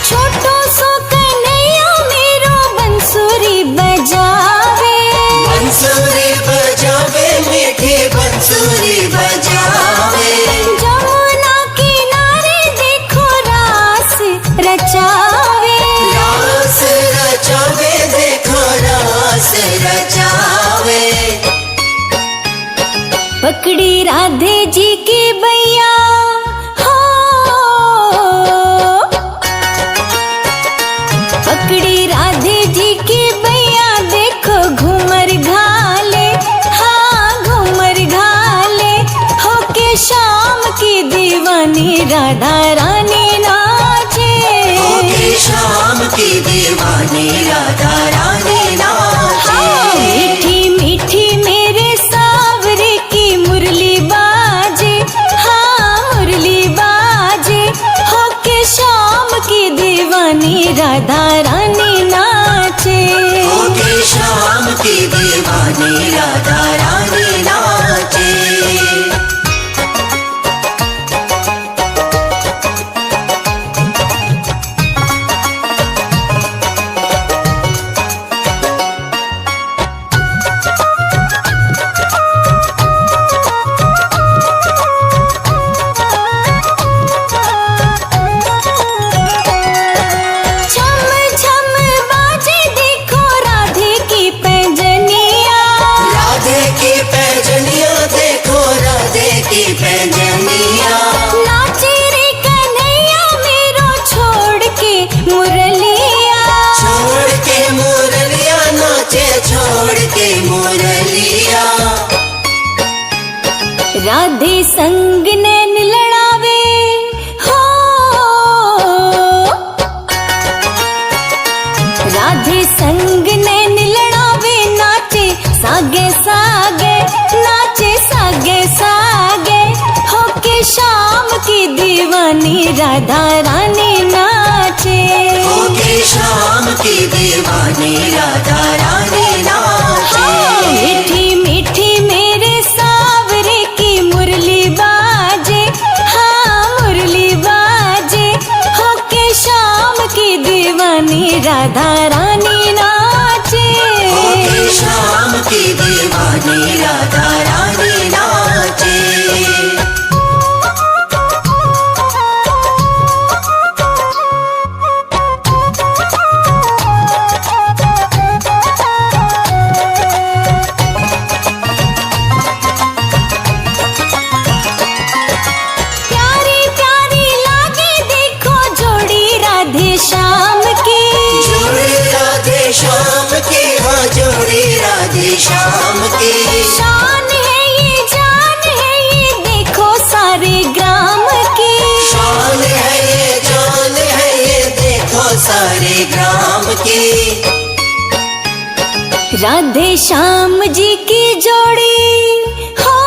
Speaker 1: छोटो सो कन्हैया मेरो बंसुरी बजावे।
Speaker 2: बंसुरी बजावे मीठी बंसुरी बजावे।
Speaker 1: जमुना किनारे देखो रास रचावे।
Speaker 2: रास रचावे देखो रास रचावे।
Speaker 1: पकड़ी राधे जी की बैया हो, पकड़ी राधे जी की बैया देखो घूमर घाले, हाँ घूमर घाले। होके शाम की दीवानी राधा रानी नाचे।
Speaker 2: होके शाम की दीवानी राधा रानी नाचे।
Speaker 1: मीठी मीठी मेरे सावरे की मुरली बाजे, हाँ मुरली बाजे। होके शाम की दीवानी राधा रानी नाचे।
Speaker 2: होके शाम की दीवानी राधा रानी नाचे।
Speaker 1: छम छम बाजे देखो राधे की पैंजनिया।
Speaker 2: राधे की पैजनिया देखो राधे की पैजनिया।
Speaker 1: नाचे रे कन्हैया मेरो छोड़ के मुरलिया।
Speaker 2: छोड़ के मुरलिया नाचे छोड़ के मुरलिया।
Speaker 1: राधे संग नैन लड़ावे हो, राधे संग नैन लड़ावे। नाचे सागे सागे, नाचे सागे सागे। होके शाम की दीवानी राधा रानी नाचे।
Speaker 2: होके शाम की दीवानी राधा रानी नाचे।
Speaker 1: मीठी मीठी मेरे सावरे की मुरली बाजे, हाँ मुरली बाजे। होके शाम की दीवानी राधा रानी नाचे।
Speaker 2: होके शाम की दीवानी राधा रानी नाचे।
Speaker 1: प्यारी प्यारी लागे देखो जोड़ी राधे श्याम की।
Speaker 2: जोड़ी राधे श्याम की, हाँ जोड़ी राधे श्याम की।
Speaker 1: शान है ये जान है ये देखो सारे ग्राम की।
Speaker 2: शान है ये जान है ये देखो सारे ग्राम की।
Speaker 1: राधे श्याम जी की जोड़ी हो,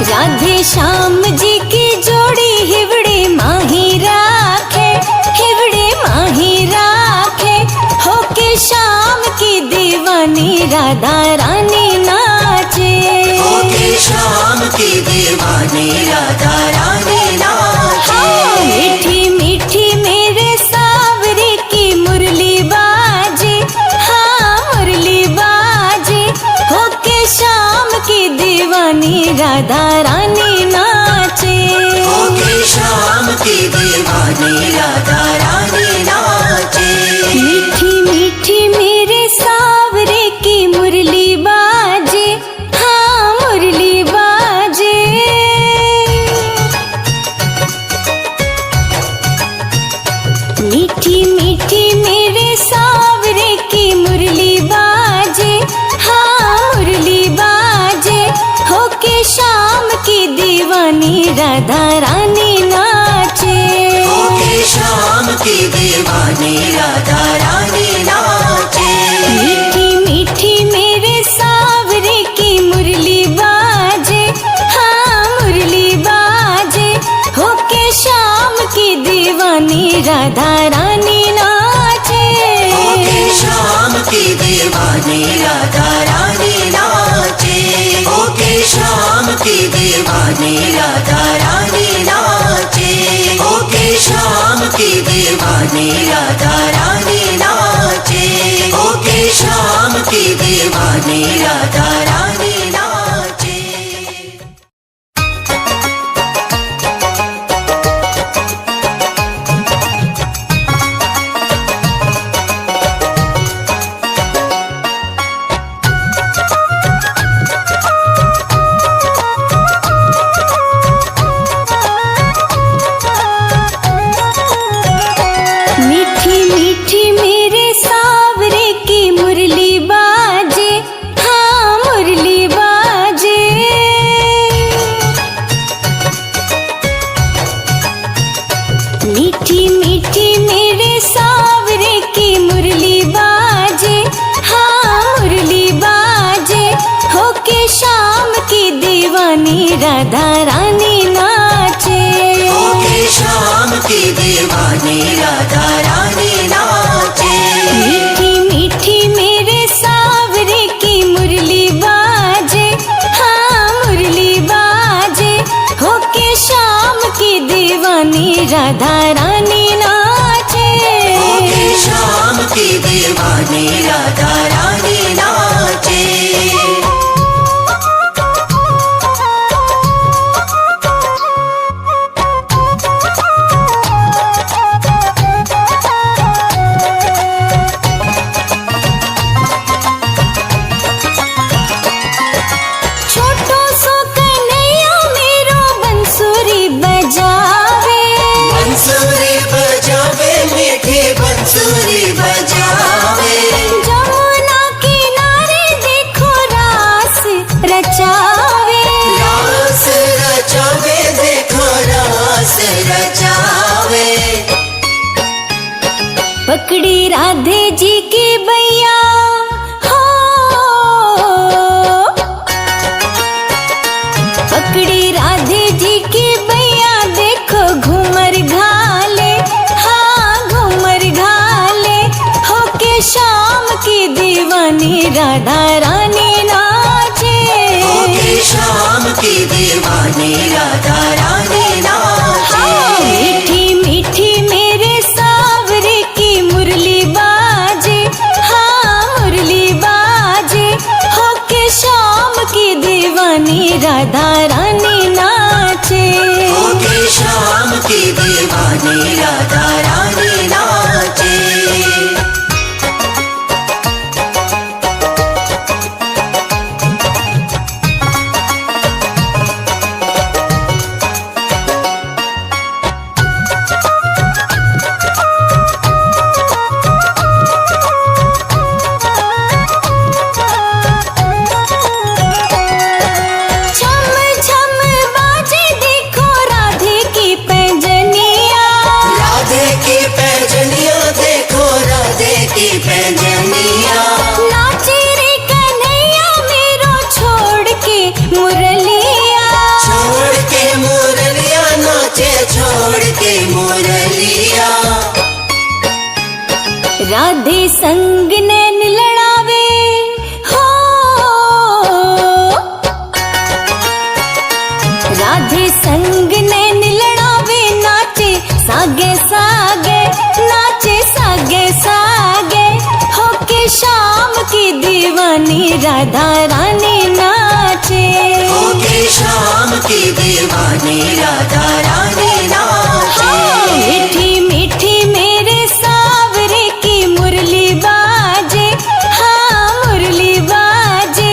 Speaker 1: राधे श्याम जी की जोड़ी हिवड़े माही राखे, हिवड़े माही राखे। होके शाम की दीवानी राधा रानी नाचे।
Speaker 2: होके शाम की दीवानी राधा रानी नाचे।
Speaker 1: मीठी मीठी मेरे सावरे की मुरली बाजे, हाँ मुरली बाजे। होके शाम की दीवानी राधा रानी नाचे।
Speaker 2: होके शाम की दीवानी राधा रानी नाचे।
Speaker 1: मीठी मीठी मेरे सावरे की मुरली बाजे, हाँ मुरली बाजे। राधा रानी नाचे।
Speaker 2: होके शाम की दीवानी राधा रानी नाचे।
Speaker 1: मीठी मीठी मेरे सावरे की मुरली बाजे, हाँ मुरली बाजे। होके शाम की दीवानी राधा रानी नाचे।
Speaker 2: होके शाम की दीवानी राधा रानी नाचे। होके शाम की दीवानी राधा रानी नाचे। होके शाम की दीवानी राधा रानी नाचे। होके शाम की दीवानी राधा रानी नाचे।
Speaker 1: मीठी मीठी मेरे सावरे की मुरली बाजे, हाँ मुरली बाजे। मीठी मीठी मेरे सावरे की मुरली बाजे, हाँ मुरली बाजे। होके शाम की दीवानी राधा रानी नाचे।
Speaker 2: होके शाम की दीवानी राधा रानी नाचे।
Speaker 1: मीठी मीठी मेरे सावरे की मुरली बाजे, हाँ मुरली बाजे। होके शाम की दीवानी राधा रानी नाचे।
Speaker 2: होके शाम की दीवानी राधा रानी नाचे।
Speaker 1: छोटो सो कन्हैया मेरो बंसुरी बजावे।
Speaker 2: बंसुरी बजावे मीठी बंसुरी बजावे।
Speaker 1: जमुना किनारे देखो रास रचावे।
Speaker 2: रास रचावे देखो रास रचावे।
Speaker 1: पकड़ी राधे जी की बैया हो, पकड़ी राधे जी की बैया देखो घूमर घाले, हाँ घूमर घाले। होके शाम की दीवानी राधा रानी नाचे।
Speaker 2: होके शाम की दीवानी राधा रानी नाचे।
Speaker 1: मीठी मीठी मेरे सावरे की मुरली बाजे, हाँ मुरली बाजे। होके शाम की दीवानी राधा रानी नाचे।
Speaker 2: होके शाम की दीवानी राधा रानी नाचे।
Speaker 1: छम छम बाजे देखो राधे की पैंजनिया।
Speaker 2: राधे की पैजनिया देखो राधे की पैजनिया।
Speaker 1: नाचे रे कन्हैया मेरो छोड़ के मुरलिया।
Speaker 2: छोड़ के मुरलिया नाचे छोड़ के मुरलिया।
Speaker 1: राधे संग नैन लड़ावे हो, राधे संग नैन लड़ावे। नाचे सागे सागे, नाचे सागे सागे। होके शाम की दीवानी राधा रानी नाचे।
Speaker 2: होके शाम की दीवानी राधा रानी नाचे।
Speaker 1: मीठी मीठी मेरे सावरे की मुरली बाजे, हाँ मुरली बाजे।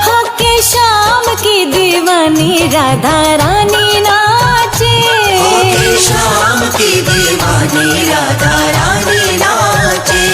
Speaker 1: होके शाम की दीवानी राधा रानी नाचे।
Speaker 2: होके शाम की दीवानी राधा रानी नाचे।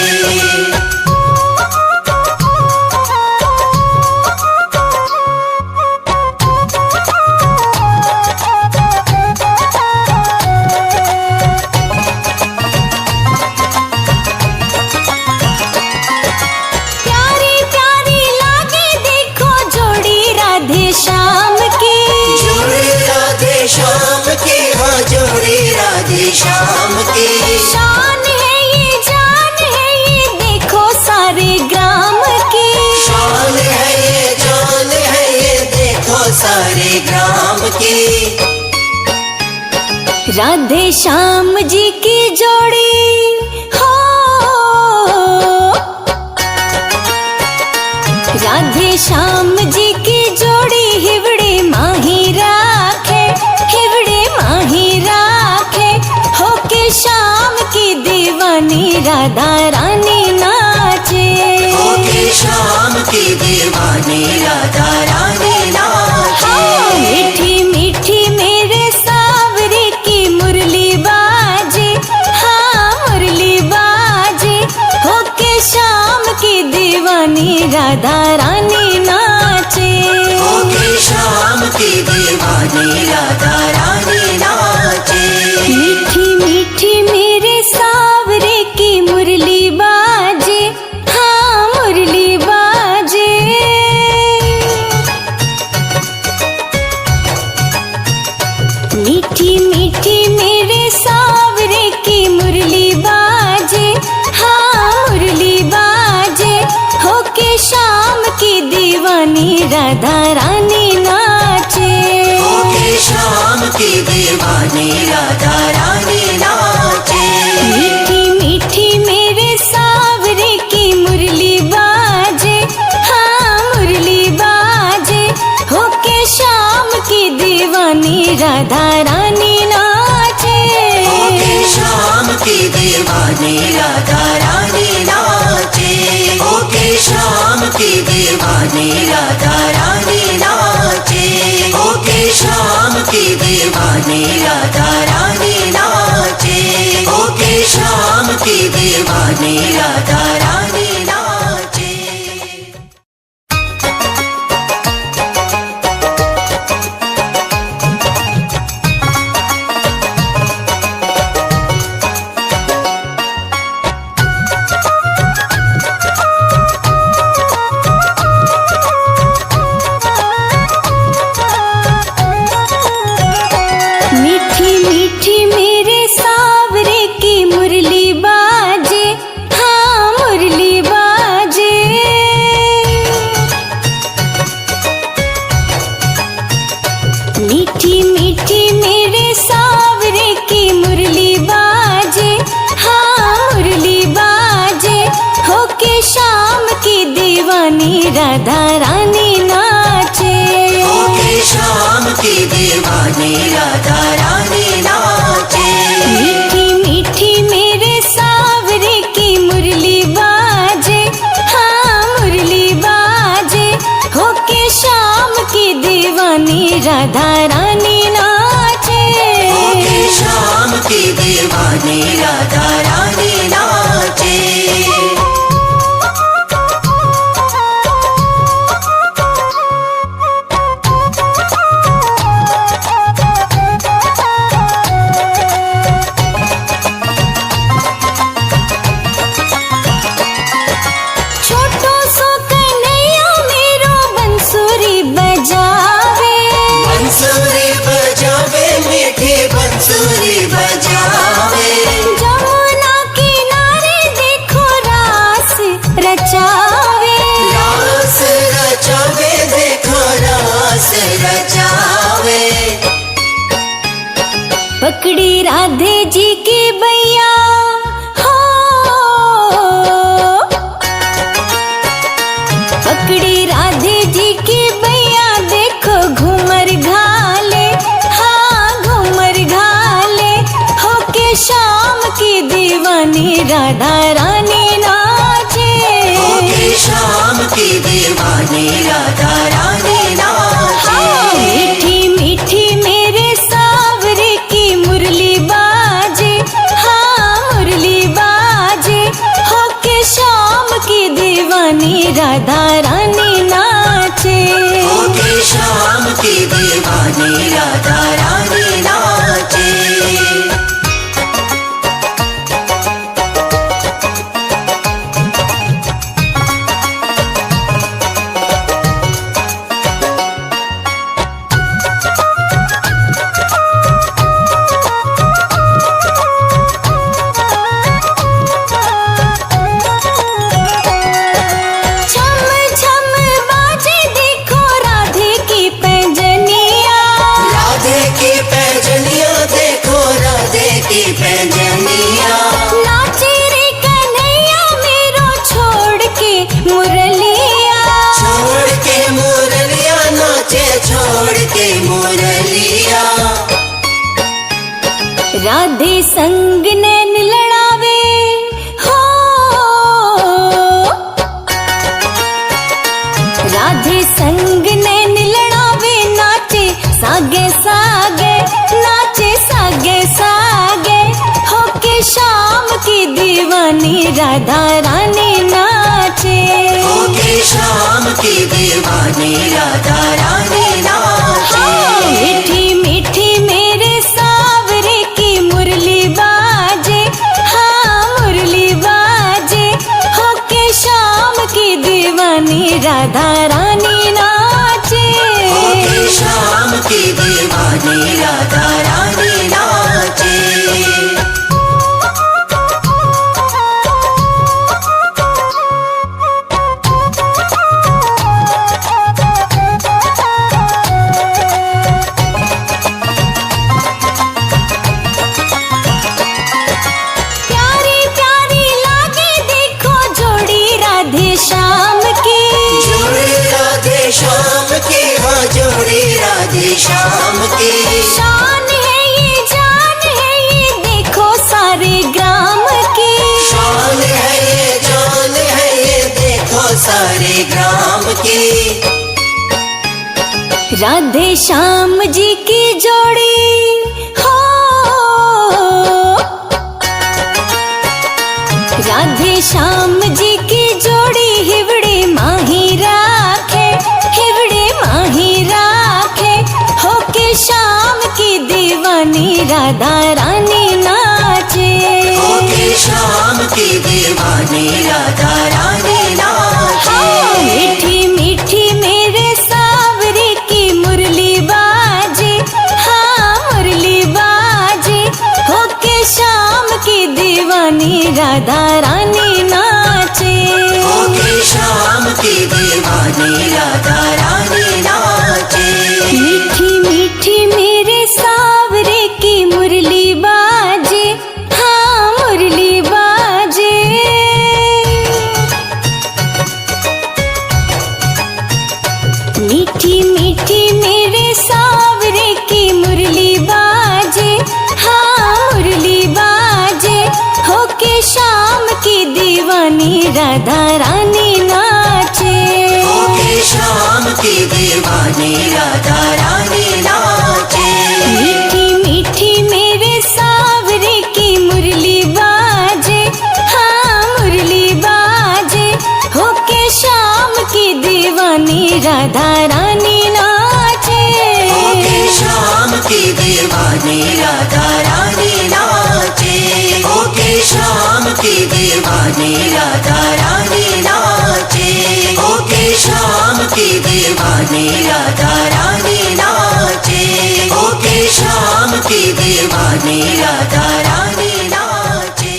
Speaker 1: राधे श्याम जी की जोड़ी हो, राधे श्याम जी की जोड़ी हिवड़े माही राखे, हिवड़े माही राखे। होके श्याम की दीवानी राधा रानी नाचे,
Speaker 2: होके श्याम की दीवानी राधा रानी नाचे।
Speaker 1: मीठी मीठी मेरे सावरे की मुरली बाजे, हाँ मुरली बाजे। होके श्याम की दीवानी राधा रानी नाचे,
Speaker 2: होके श्याम की दीवानी राधा रानी नाचे।
Speaker 1: मीठी मीठी मेरे सावरे की मुरली बाजे, हाँ मुरली बाजे। मीठी मीठी मेरे सावरे की मुरली बाजे, हाँ मुरली बाजे। होके श्याम की दीवानी राधा रानी नाचे,
Speaker 2: होके श्याम की दीवानी राधा रानी नाचे।
Speaker 1: मीठी मीठी मेरे सावरे की मुरली बाजे, हाँ मुरली बाजे। होके श्याम की दीवानी राधा रानी नाचे,
Speaker 2: होके श्याम की दीवानी राधा रानी नाचे। होके श्याम की दीवानी राधा रानी नाचे। होके श्याम की दीवानी राधा रानी नाचे। होके श्याम की दीवानी राधा रानी नाचे।
Speaker 1: मीठी मीठी मेरे सावरे की मुरली बाजे, हाँ मुरली बाजे। मीठी मीठी मेरे सावरे की मुरली बाजे, हाँ मुरली बाजे। होके श्याम की दीवानी राधा रानी नाचे,
Speaker 2: होके श्याम की दीवानी राधा रानी नाचे।
Speaker 1: मीठी मीठी मेरे सावरे की मुरली बाजे, हाँ मुरली बाजे। होके श्याम की दीवानी राधा रानी नाचे,
Speaker 2: होके श्याम की दीवानी राधा रानी नाचे।
Speaker 1: छोटो सो कन्हैया मेरो बंसुरी बजावे,
Speaker 2: बंसुरी बजावे मीठी बंसुरी बजावे।
Speaker 1: जब राधे संग नैन लड़ावे हो, राधे संग नैन लड़ावे, नाचे सागे सागे, नाचे सागे सागे, होके शाम की दीवानी राधा रानी नाचे,
Speaker 2: होके शाम की दीवानी राधा रानी नाचे।
Speaker 1: मीठी मीठी मेरे सावरे की मुरली बाजे, हाँ मुरली बाजे, होके शाम की दीवानी राधा रानी नाचे,
Speaker 2: होके शाम की दीवानी राधा रानी नाचे।
Speaker 1: प्यारी प्यारी लागे देखो जोड़ी राधे श्याम की,
Speaker 2: जोड़ी राधे श्याम की, हाँ जोड़ी राधे श्याम की।
Speaker 1: शान है ये जान है ये देखो सारे ग्राम की,
Speaker 2: शान है ये जान है ये देखो सारे ग्राम की।
Speaker 1: राधे श्याम जी की जोड़ी हो, राधे श्याम जी की जोड़ी हिवड़े माही राखे, हिवड़े माही राखे, होके शाम की दीवानी राधा रानी नाचे,
Speaker 2: होके शाम की दीवानी राधा रानी नाचे।
Speaker 1: मीठी मीठी मेरे सावरे की मुरली बाजे, हाँ मुरली बाजे, होके शाम की दीवानी राधा रानी नाचे,
Speaker 2: होके शाम की दीवानी राधा रानी नाचे।
Speaker 1: मीठी मीठी मेरे सावरे की मुरली बाजे, हाँ मुरली बाजे, मीठी मीठी मेरे सावरे की मुरली बाजे, हाँ मुरली बाजे, होके शाम की दीवानी राधा रानी नाचे,
Speaker 2: होके शाम की दीवानी राधा रानी नाचे।
Speaker 1: मीठी मीठी मेरे सावरे की मुरली बाजे, हाँ मुरली बाजे, होके शाम की दीवानी राधा रानी नाचे,
Speaker 2: होके शाम की दीवानी राधा रानी नाचे। होके शाम की दीवानी राधा रानी नाचे। होके शाम की दीवानी राधा रानी नाचे। होके शाम की दीवानी राधा रानी नाचे।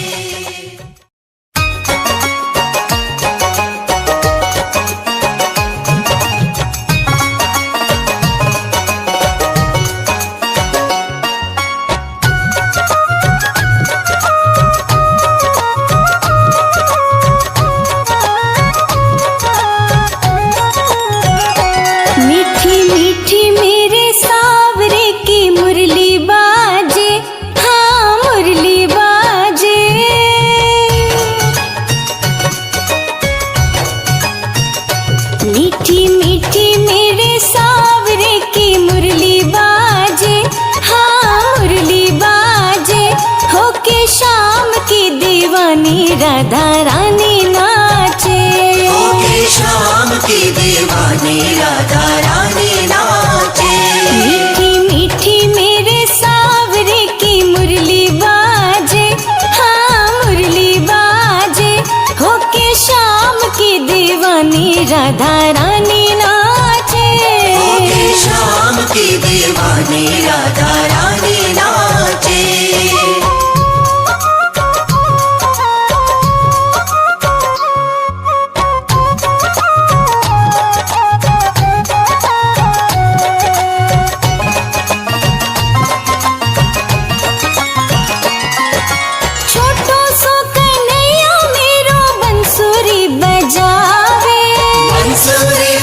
Speaker 1: मीठी मीठी मेरे सावरे की मुरली बाजे, हाँ मुरली बाजे, मीठी मीठी मेरे सावरे की मुरली बाजे, हाँ मुरली बाजे, होके शाम की दीवानी राधा रानी नाचे,
Speaker 2: होके शाम की दीवानी राधा रानी नाचे।
Speaker 1: मीठी मीठी मेरे सावरे की मुरली बाजे, हाँ मुरली बाजे, होके शाम की दीवानी राधा रानी नाचे,
Speaker 2: होके शाम की दीवानी राधा रानी नाचे।
Speaker 1: छोटो सो कन्हैया मेरो बंसुरी बजावे,
Speaker 2: बंसुरी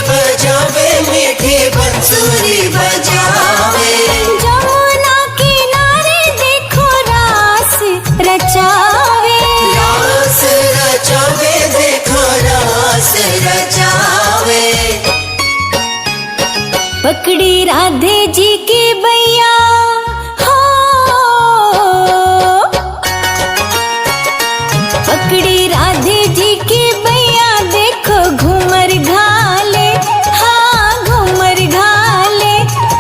Speaker 1: पकड़ी राधे जी की बैया हो, पकड़ी राधे जी की बैया, देखो घूमर घाले, हाँ घूमर घाले,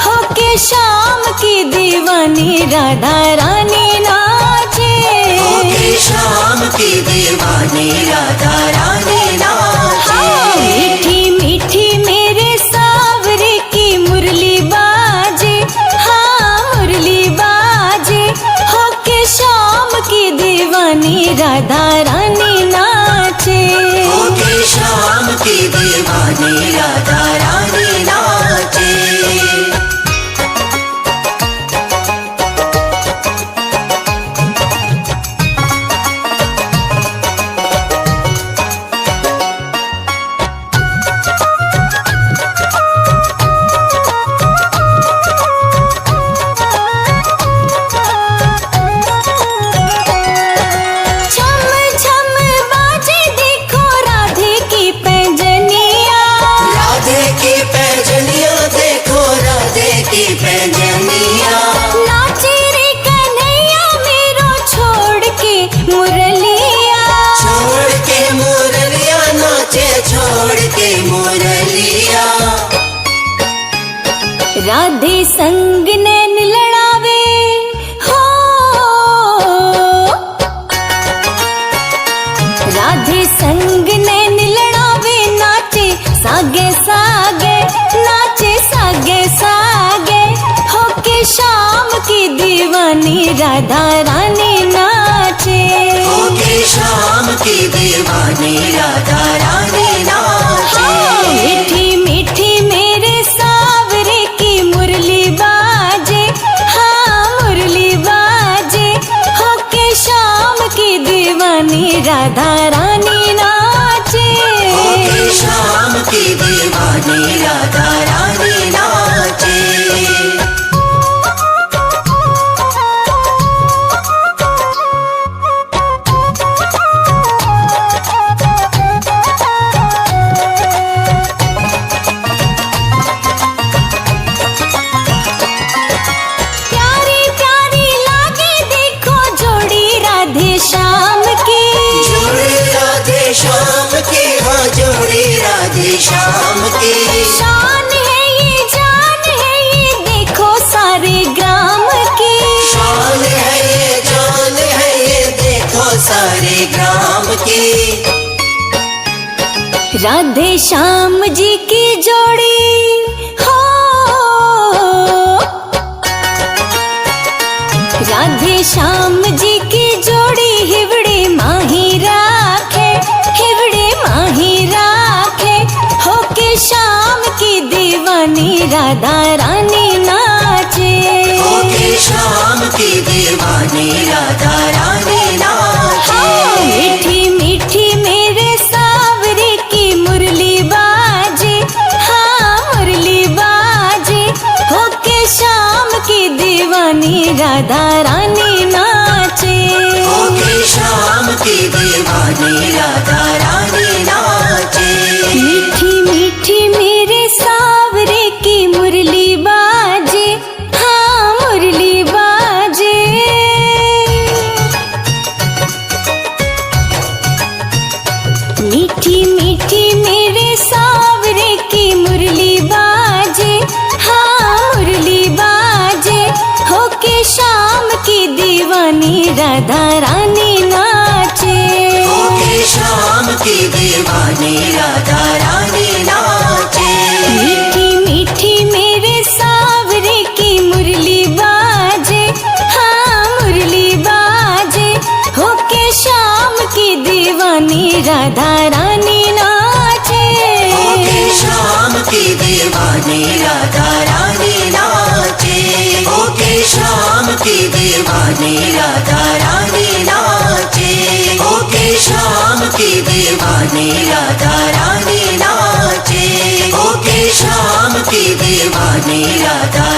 Speaker 1: होके शाम की दीवानी राधा रानी नाचे,
Speaker 2: होके शाम की दीवानी राधा रानी नाचे।
Speaker 1: मीठी मीठी मेरे सावरे की मुरली बाजे, हाँ मुरली बाजे, होके शाम की दीवानी राधा रानी नाचे,
Speaker 2: होके शाम की दीवानी राधा रानी नाचे।
Speaker 1: नाचे रे कन्हैया मेरो छोड़ के मुरलिया,
Speaker 2: छोड़ के मुरलिया नाचे, छोड़ के मुरलिया।
Speaker 1: राधे संग नैन लड़ावे हो, राधे संग नैन लड़ावे, नाचे सागे सागे, नाचे सागे सागे, होके शाम की दीवानी राधा रानी नाचे,
Speaker 2: होके शाम की दीवानी राधा रानी नाचे।
Speaker 1: मीठी मीठी मेरे सावरे की मुरली बाजे, हाँ मुरली बाजे, होके शाम की दीवानी राधा रानी नाचे,
Speaker 2: होके शाम की दीवानी राधा रानी नाचे।
Speaker 1: प्यारी प्यारी लागे देखो जोड़ी राधे श्याम की,
Speaker 2: जोड़ी राधे श्याम की, हाँ जोड़ी राधे श्याम की।
Speaker 1: शान है ये जान है ये देखो सारे ग्राम की,
Speaker 2: शान है ये जान है ये देखो सारे ग्राम की।
Speaker 1: राधे श्याम जी की जोड़ी हो, राधे श्याम जी की जोड़ी, हिवड़े माही राखे, हिवड़े माही राखे, होके शाम की दीवानी राधा रानी नाचे,
Speaker 2: होके शाम की दीवानी राधा रानी नाचे।
Speaker 1: मीठी मीठी मेरे सावरे की मुरली बाजे, हाँ मुरली बाजे, होके शाम की दीवानी राधा रानी नाचे,
Speaker 2: होके शाम की दीवानी राधा रानी नाचे।
Speaker 1: मीठी मीठी मेरे सावरे की मुरली बाजे, हाँ मुरली बाजे, मीठी मीठी मेरे सावरे की मुरली बाजे, हाँ मुरली बाजे, होके शाम की दीवानी राधा रानी नाचे,
Speaker 2: होके शाम की दीवानी राधा रानी नाचे।
Speaker 1: मीठी मीठी मेरे सावरे की मुरली बाजे, हाँ मुरली बाजे, होके शाम की दीवानी राधा रानी नाचे,
Speaker 2: होके शाम की दीवानी राधा रानी नाचे। होके शाम की दीवानी राधा रानी नाचे। होके शाम की दीवानी राधा रानी नाचे। होके शाम की दीवानी राधा